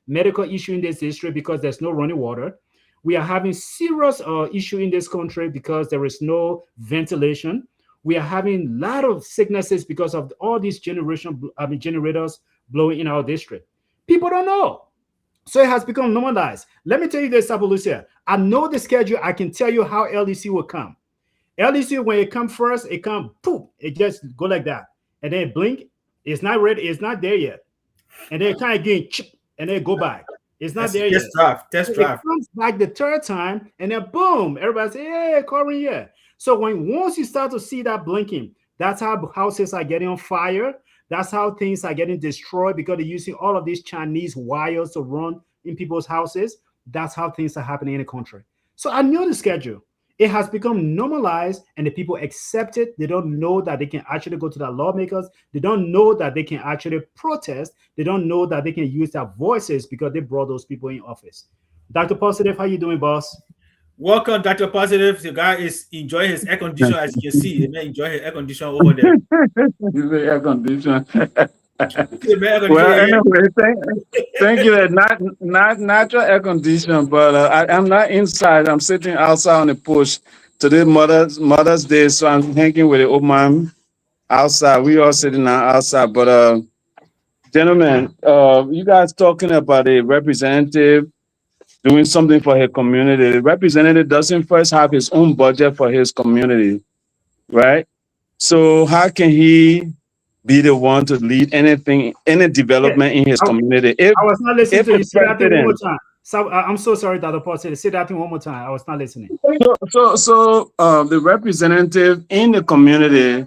medical issue in this district because there's no running water. We are having serious issue in this country because there is no ventilation. We are having a lot of sicknesses because of all these generators blowing in our district. People don't know. So it has become normalized. Let me tell you this, Sapalucia. I know the schedule. I can tell you how LEC will come. LEC, when it comes first, it comes, poof, it just go like that. And then it blink. It's not ready. It's not there yet. And then it kind of get chip, and then go back. It's not there yet. Test drive. It comes back the third time, and then boom, everybody say, hey, Corbin, yeah. So once you start to see that blinking, that's how houses are getting on fire. That's how things are getting destroyed because they're using all of these Chinese wires to run in people's houses. That's how things are happening in the country. So I knew the schedule. It has become normalized and the people accept it. They don't know that they can actually go to the lawmakers. They don't know that they can actually protest. They don't know that they can use their voices because they brought those people in office. Dr. Positive, how you doing, boss? Welcome, Dr. Positive. The guy is enjoying his air condition, as you can see. He may enjoy his air condition over there. Air condition. Well, anyway, thank you. Not natural air condition, but I'm not inside. I'm sitting outside on the porch. Today, Mother's Day, so I'm hanging with the old man outside. We all sitting outside. But gentlemen, you guys talking about a representative doing something for his community. The representative doesn't first have his own budget for his community, right? So how can he be the one to lead any development in his community? I was not listening to you. Say that thing one more time. So, I'm so sorry, Dr. Paul. Say that thing one more time. I was not listening. So the representative in the community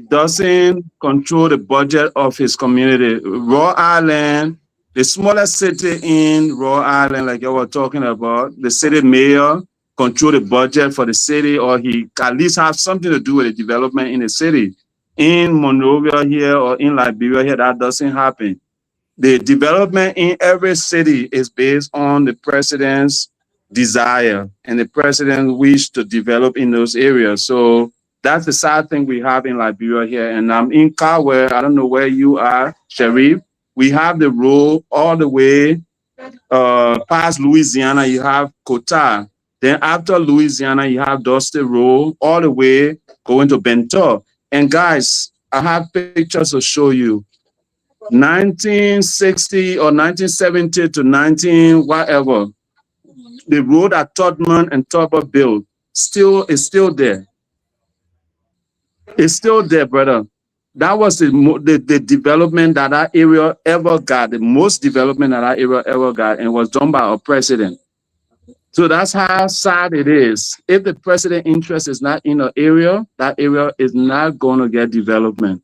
doesn't control the budget of his community. Rhode Island, the smallest city in Rhode Island, like you were talking about, the city mayor control the budget for the city, or he at least have something to do with the development in the city. In Monrovia here or in Liberia here, that doesn't happen. The development in every city is based on the president's desire and the president's wish to develop in those areas. So that's the sad thing we have in Liberia here. And I'm in Kawe, I don't know where you are, Sharif. We have the road all the way past Louisiana, you have Kota. Then after Louisiana, you have Dusty Road all the way going to Bento. And guys, I have pictures to show you. 1960 or 1970 to 19 whatever, the road that Todman and Tubber built is still there. It's still there, brother. That was the development that area ever got, the most development that area ever got, and was done by a president. So that's how sad it is. If the president interest is not in an area, that area is not going to get development.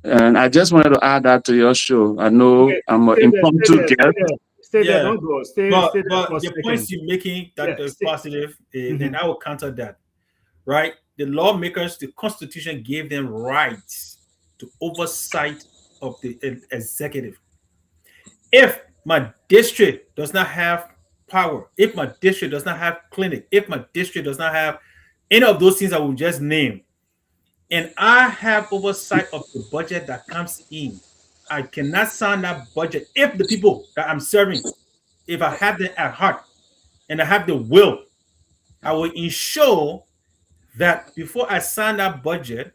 And I just wanted to add that to your show. I know I'm an impromptu guest. Stay there, don't go. Stay but there the points you're making that is positive, and I will counter that. Right? The lawmakers, the Constitution gave them rights to oversight of the executive. If my district does not have power, if my district does not have clinic, if my district does not have any of those things I will just name, and I have oversight of the budget that comes in, I cannot sign that budget if the people that I'm serving, if I have them at heart and I have the will, I will ensure that before I sign that budget,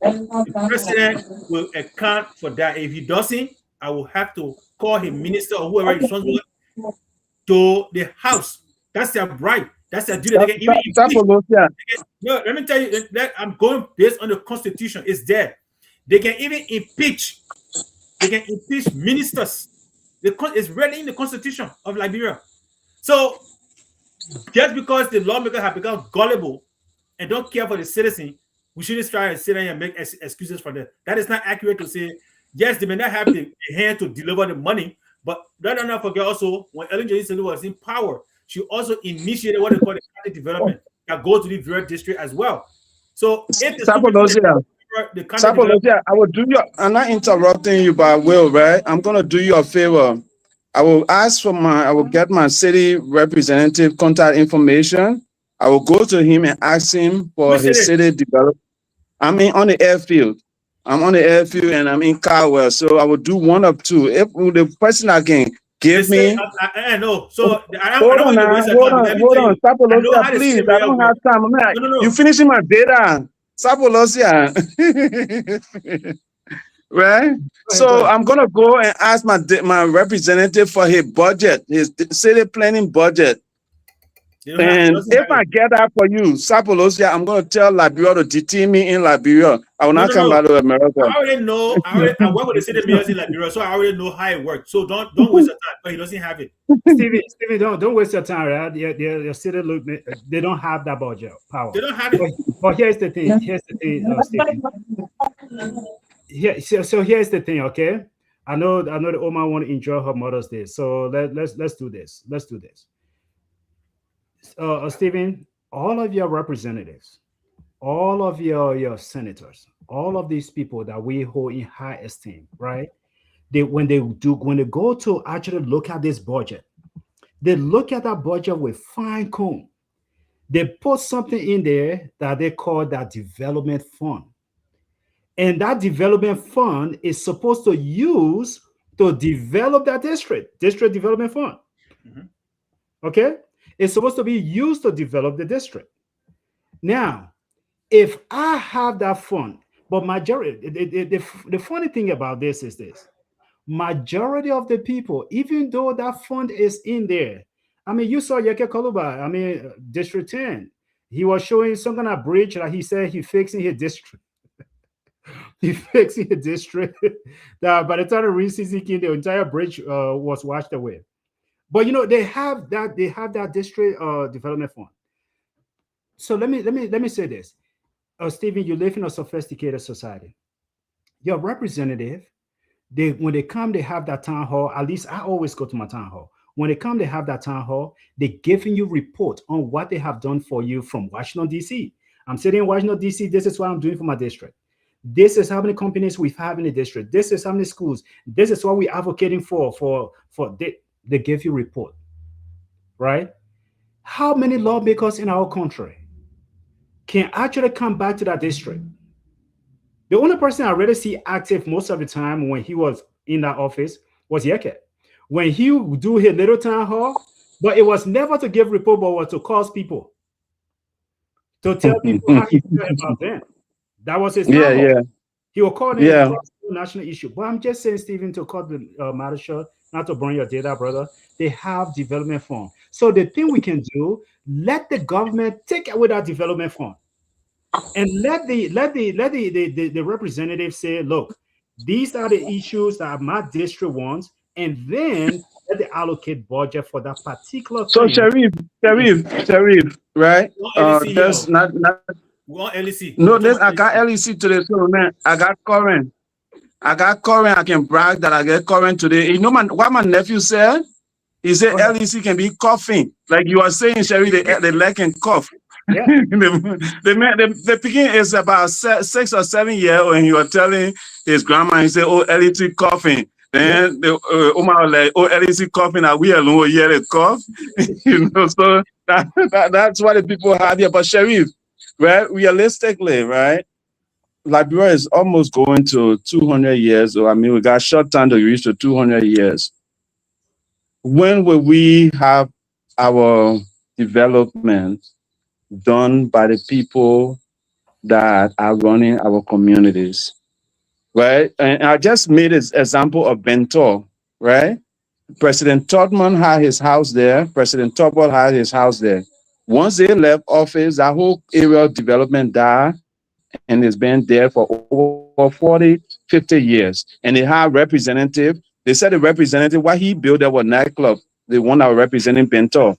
the president will account for that. If he doesn't, I will have to call his minister or whoever is responsible to the house. That's their right. That's their duty. They can even let me tell you that I'm going based on the Constitution. It's there. They can even impeach. They can impeach ministers. It's written in the Constitution of Liberia. So just because the lawmakers have become gullible and don't care for the citizen, we shouldn't try and sit there and make excuses for that. That is not accurate to say, yes, they may not have the hand to deliver the money, but let not forget also, when Ellen Johnson was in power, she also initiated what they call the county development that goes to the various district as well. So if I will do your, I'm not interrupting you, but I will, right? I'm going to do you a favor. I will I will get my city representative contact information. I will go to him and ask him for his city development. I'm on the airfield. I'm on the airfield and I'm in Caldwell. So I will do one of two. If the person that can give me. I know. So hold on. Sapolosia, please. I don't have time. No. You finishing my data. Sapolosia. Right? So I'm gonna go and ask my representative for his budget, his city planning budget. And if I get that for you, Sapolosia, I'm going to tell Liberia to detain me in Liberia. I will not come back to America. I already know. I work with the city mayors in Liberia, so I already know how it works. So don't waste your time. But he doesn't have it. Stevie, don't waste your time. Right? Your city they don't have that budget power. They don't have it. But here's the thing. Stevie. So here's the thing. Okay, I know the Oma want to enjoy her Mother's Day. So let's do this. Let's do this. Stephen, all of your representatives, all of your senators, all of these people that we hold in high esteem, right? When they go to actually look at this budget, they look at that budget with fine comb. They put something in there that they call that development fund. And that development fund is supposed to use to develop that district development fund. Mm-hmm. Okay? It's supposed to be used to develop the district. Now, if I have that fund, but majority, the funny thing about this is this. Majority of the people, even though that fund is in there, I mean, you saw Yeke Koluba, District 10. He was showing some kind of bridge that he said he fixing his district. He fixing his district. That by the time the CCC came, the entire bridge was washed away. But they have that district development fund. So let me say this, Stephen, you live in a sophisticated society. Your representative, when they come, they have that town hall. At least I always go to my town hall. When they come, they have that town hall. They're giving you report on what they have done for you from Washington, D.C. I'm sitting in Washington, D.C. This is what I'm doing for my district. This is how many companies we have in the district. This is how many schools. This is what we're advocating for. They give you report, right? How many lawmakers in our country can actually come back to that district? The only person I really see active most of the time when he was in that office was Yeke. When he would do his little town hall, but it was never to give report, but was to cause people, to tell people how he felt about them. That was his town hall. He will call them national issue. But I'm just saying, Stephen, to cut the matter short, not to burn your data, brother. They have development fund. So the thing we can do, let the government take away that development fund. And let the representatives say, look, these are the issues that my district wants, and then let they allocate budget for that particular so thing. Sharif, right? That's not LEC. No, this I got LEC today, so man, I got current. I can brag that I get current today. You know what my nephew said? He said LEC can be coughing. Like you are saying, Sherry, the LEC can cough. Yeah. the picking is about 6 or 7 years old, and he was telling his grandma, he said, oh, LEC coughing. Then the Omar was like, oh, LEC coughing, are we alone here to cough? You know, so that's what the people have here. But Sharif, right, realistically, right, Liberia is almost going to 200 years, or I mean, we got short time to reach to 200 years. When will we have our development done by the people that are running our communities, right? And I just made an example of Bento, right? President Todman had his house there. President Tobol had his house there. Once they left office, that whole area of development died, and it's been there for over 40, 50 years. And they have representative. They said the representative, what he built there was nightclub. The one that was representing Bento.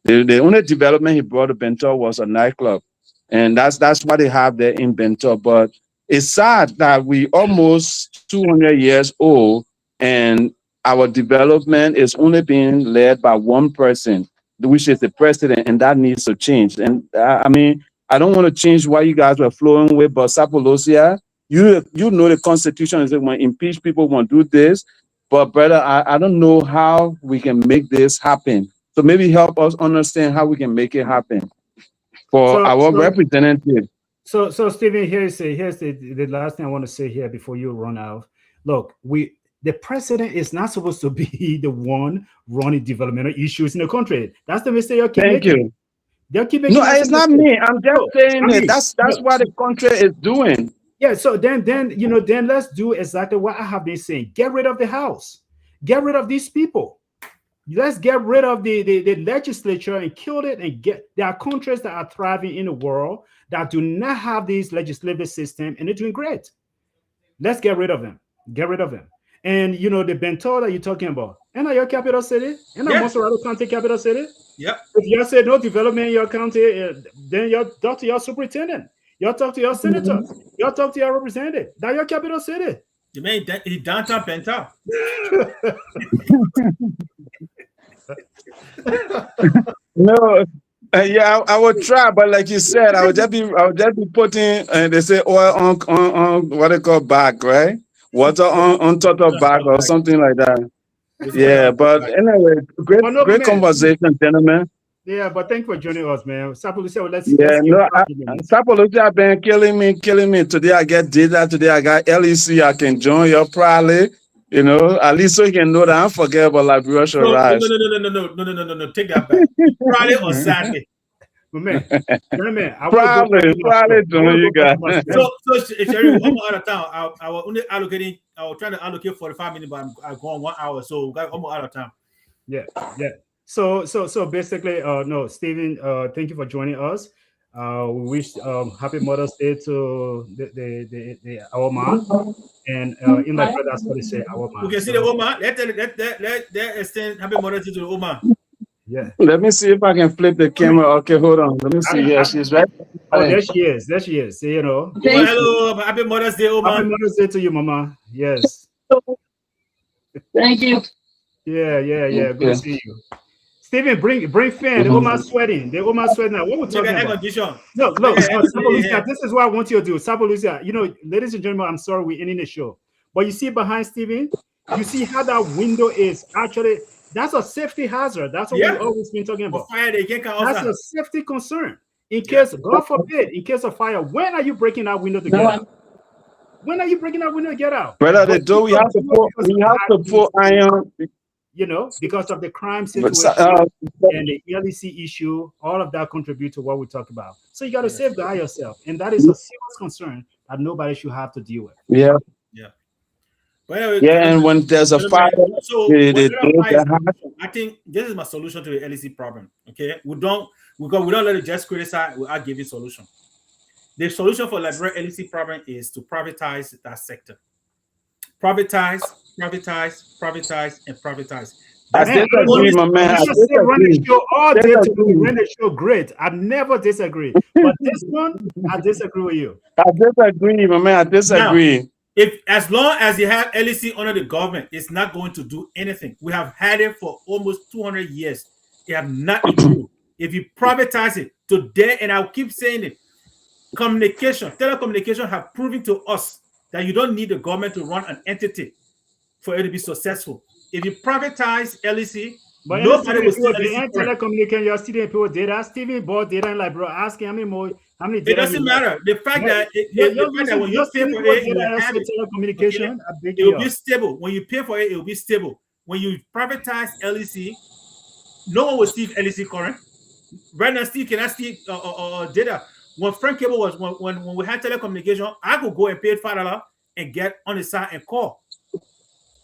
The only development he brought to Bento was a nightclub. And that's what they have there in Bento. But it's sad that we almost 200 years old and our development is only being led by one person, which is the president, and that needs to change. And I mean, I don't want to change what you guys were flowing with, but Sapolosia, you know the Constitution is that when impeach people want to do this. But brother, I don't know how we can make this happen. So maybe help us understand how we can make it happen for our representative. So Stephen, here's the last thing I want to say here before you run out. Look, the president is not supposed to be the one running developmental issues in the country. That's the mistake you keep making. Thank you. They'll keep making. No, it's not me. I'm just saying it. That's what the country is doing. Yeah. So then let's do exactly what I have been saying. Get rid of the House. Get rid of these people. Let's get rid of the legislature and kill it and there are countries that are thriving in the world that do not have this legislative system and they're doing great. Let's get rid of them. Get rid of them. And the Bento that you're talking about, and your capital city, and Monserrado County capital city. Yep. If you say no development in your county, then you talk to your superintendent. You talk to your senator. You talk to your representative. That's your capital city. You mean he downtown Bento? No, yeah, I would try, but like you said, I would just be putting, they say oil on what they call bag, right? Water on top of bag or something like that. Yeah, but anyway, great conversation, gentlemen. Yeah, but thank you for joining us, man. Sapolosia, let's Sapolosia have been killing me. Today I get data. Today I got LEC. I can join you probably. At least so you can know that I'm forgettable like Russia rise. No. Take that back. Friday or Saturday. Man, probably doing you guys. So Sherry, I'm out of town. I was trying to allocate 45 minutes, but I'm going 1 hour, so I'm out of time. Yeah. So basically, no, Stephen, thank you for joining us. We wish happy Mother's Day to our mom, and in my brother, that's what they say, our mom. You can see the Oma. Let extend happy Mother's Day to the Oma. Yeah. Let me see if I can flip the camera. Okay, hold on. Let me see. Yeah, she's right. Oh, there she is. Hello, happy Mother's Day, Oma. Happy Mother's Day to you, Mama. Yes. Thank you. Yeah. Good to see you. Steven, bring fan. They almost sweating. They almost sweating now. What we're talking about? Look, Sabo Lucia, this is what I want you to do. Sabo Lucia, ladies and gentlemen, I'm sorry we're ending the show. But you see behind Steven, you see how that window is actually, that's a safety hazard. That's what we've always been talking about. That's a safety concern. In case, God forbid, in case of fire, when are you breaking that window to get out? When are you breaking that window to get out? Brother, we have to put iron. Because of the crime situation and the LEC issue, all of that contribute to what we talk about. So you got to safeguard yourself, and that is a serious concern that nobody should have to deal with. Yeah. Well, and when there's a fire, I think this is my solution to the LEC problem. Okay, we don't let it just criticize without giving solution. The solution for Liberian LEC problem is to privatize that sector. Privatize, and privatize. I disagree, my man. Run the show all day to run the show great. I never disagree. But this one, I disagree with you. I disagree, my man. I disagree. Now, as long as you have LEC under the government, it's not going to do anything. We have had it for almost 200 years. It have not improved. If you privatize it today, and I'll keep saying it, telecommunication have proven to us that you don't need the government to run an entity for it to be successful. If you privatize LEC, but nobody will still telecommunication. You're stealing people data. Steven bought data and asking how many data. It doesn't matter. The fact that when you pay for it, telecommunication, it will be stable. When you pay for it, it will be stable. When you privatize LEC, no one will steal LEC current. Right now, Steve cannot steal data. When Frank Cable was when we had telecommunication, I could go and pay $5 and get on the side and call.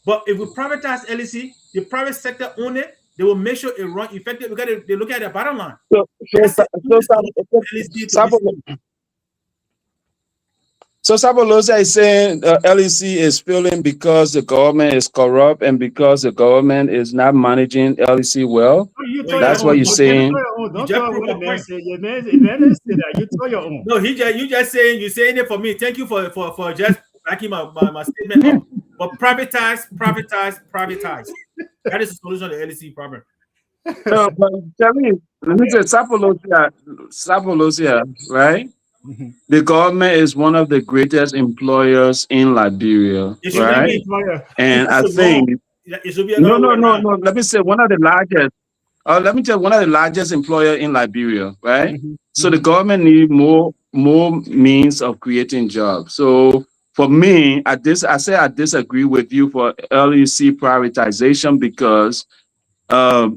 But if we privatize LEC, the private sector own it, they will make sure it run effective because they look at the bottom line. So Sabolosa is saying LEC is failing because the government is corrupt and because the government is not managing LEC well. That's what you're saying. Don't tell what the man said. You tell your own. No, you just saying it for me. Thank you for just backing my statement up. But privatize. That is the solution to the LEC problem. No, but tell me, let me say Sabolosa, right? Mm-hmm. The government is one of the greatest employers in Liberia, right? And I think no. Let me say one of the largest. Let me tell you, one of the largest employer in Liberia, right? Mm-hmm. So the government need more means of creating jobs. So for me, I disagree with you for LEC privatization because a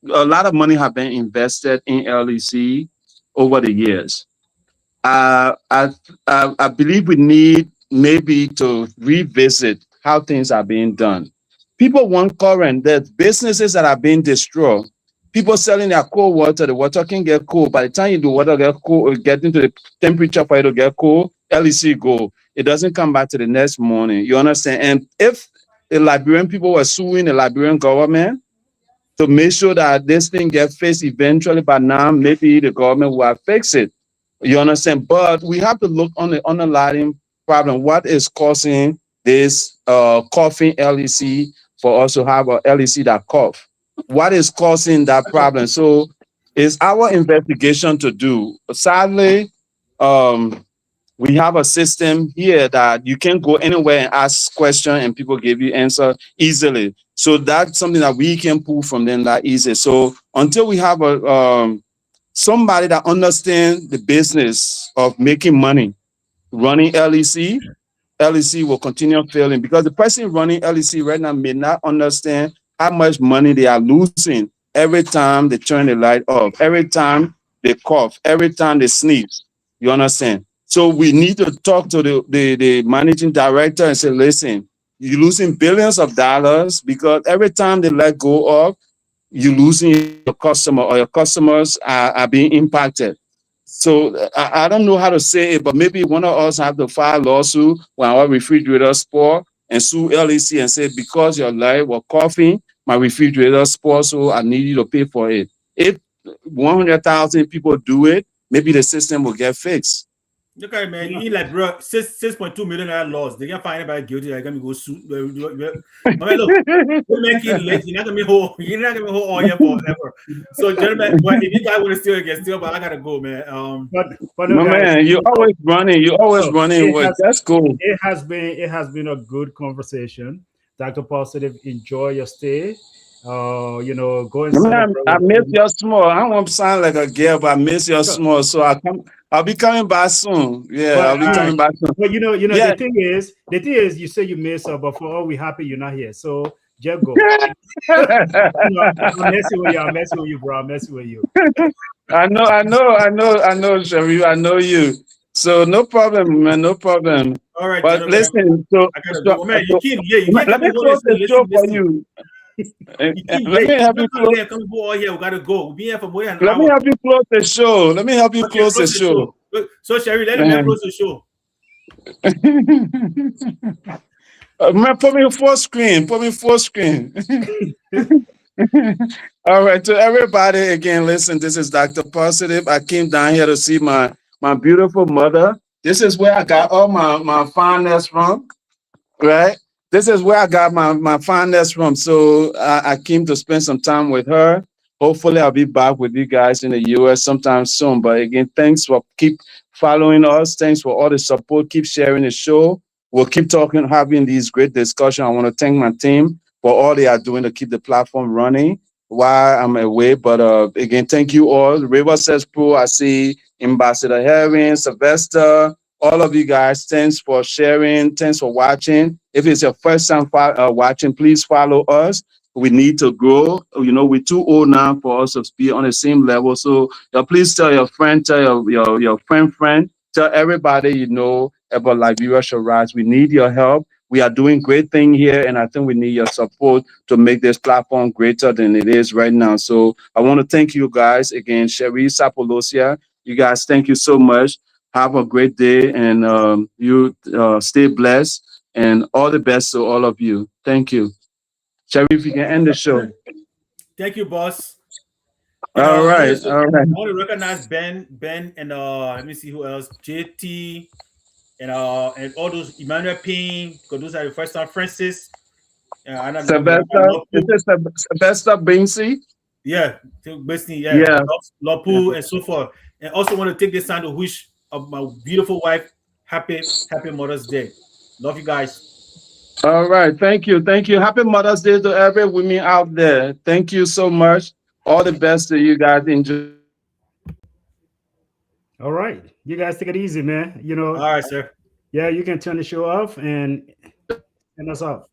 lot of money have been invested in LEC over the years. I believe we need maybe to revisit how things are being done. People want current. There's businesses that are being destroyed. People selling their cold water. The water can get cold. By the time the water get cold, get into the temperature for it to get cold, LEC go. It doesn't come back to the next morning. You understand? And if the Liberian people were suing the Liberian government to make sure that this thing gets fixed eventually, by now maybe the government will fix it. You understand? But we have to look on the underlying problem. What is causing this coughing LEC for us to have a LEC that cough? What is causing that problem? So it's our investigation to do. Sadly, we have a system here that you can go anywhere and ask questions and people give you answer easily. So that's something that we can pull from them that easy. So until we have a somebody that understands the business of making money, running LEC will continue failing because the person running LEC right now may not understand how much money they are losing every time they turn the light off, every time they cough, every time they sneeze. You understand? So we need to talk to the managing director and say, listen, you're losing billions of dollars because every time they let go of, you're losing your customer or your customers are being impacted. So I don't know how to say it, but maybe one of us have to file a lawsuit when our refrigerator spoil and sue LEC and say, because your light was coughing, my refrigerator spoiled, so I need you to pay for it. If 100,000 people do it, maybe the system will get fixed. Look at it, man. You like, bro, $6.2 million loss. They can't find anybody guilty. They're gonna go sue. I mean, look, you make it late. You're not gonna be whole. You're not gonna be whole all year forever. So, gentlemen, but if you guys want to steal, you can steal. But I gotta go, man. But no, guys, man, you're always running. You're always running. That's cool. It has been a good conversation. Dr. Positive, enjoy your stay. You know, go and I miss your small. I don't want to sound like a girl, but I miss your small. So I'll be coming back soon. Yeah, I'll be coming back soon. But you know, the thing is, you say you miss her, but for all we happy you're not here. So just go. I'm messing with you, bro. I'm messing with you. I know, Sharif. I know you. So no problem, man. No problem. All right, but listen. So, man, you can't let me close the show for you. Let me help you close. Come all here. We gotta go. We'll be here for more than an hour. Let me help you close the show. Let me help you close the show. So, Sherry, let me close the show. Man, put me full screen. All right, to everybody again, listen, this is Dr. Positive. I came down here to see my beautiful mother. This is where I got all my fineness from, right? This is where I got my fineness from. So I came to spend some time with her. Hopefully, I'll be back with you guys in the U.S. sometime soon. But again, thanks for keep following us. Thanks for all the support. Keep sharing the show. We'll keep talking, having these great discussions. I want to thank my team for all they are doing to keep the platform running while I'm away. But again, thank you all. River Says Pro, I see Ambassador Herring, Sylvester, all of you guys. Thanks for sharing. Thanks for watching. If it's your first time watching, please follow us. We need to grow. You know, we're too old now for us to be on the same level. So please tell your friend, tell your friend, tell everybody you know about Liberia Shall Rise. We need your help. We are doing great things here, and I think we need your support to make this platform greater than it is right now. So I want to thank you guys again, Sherry Sapolosia. You guys, thank you so much. Have a great day, and you stay blessed, and all the best to all of you. Thank you. Sherry, if you can end the show. Thank you, boss. All right. I want to recognize Ben, and let me see who else. JT, and all those Emmanuel Payne, because those are the first time Francis. Sylvester Binksy. Yeah, basically, yeah. Lopu and so forth. And also want to take this time to wish my beautiful wife happy Mother's Day. Love you guys. All right, thank you. Happy Mother's Day to every woman out there. Thank you so much. All the best to you guys. Enjoy. All right, you guys take it easy, man. You know. All right, sir. Yeah, you can turn the show off and us off.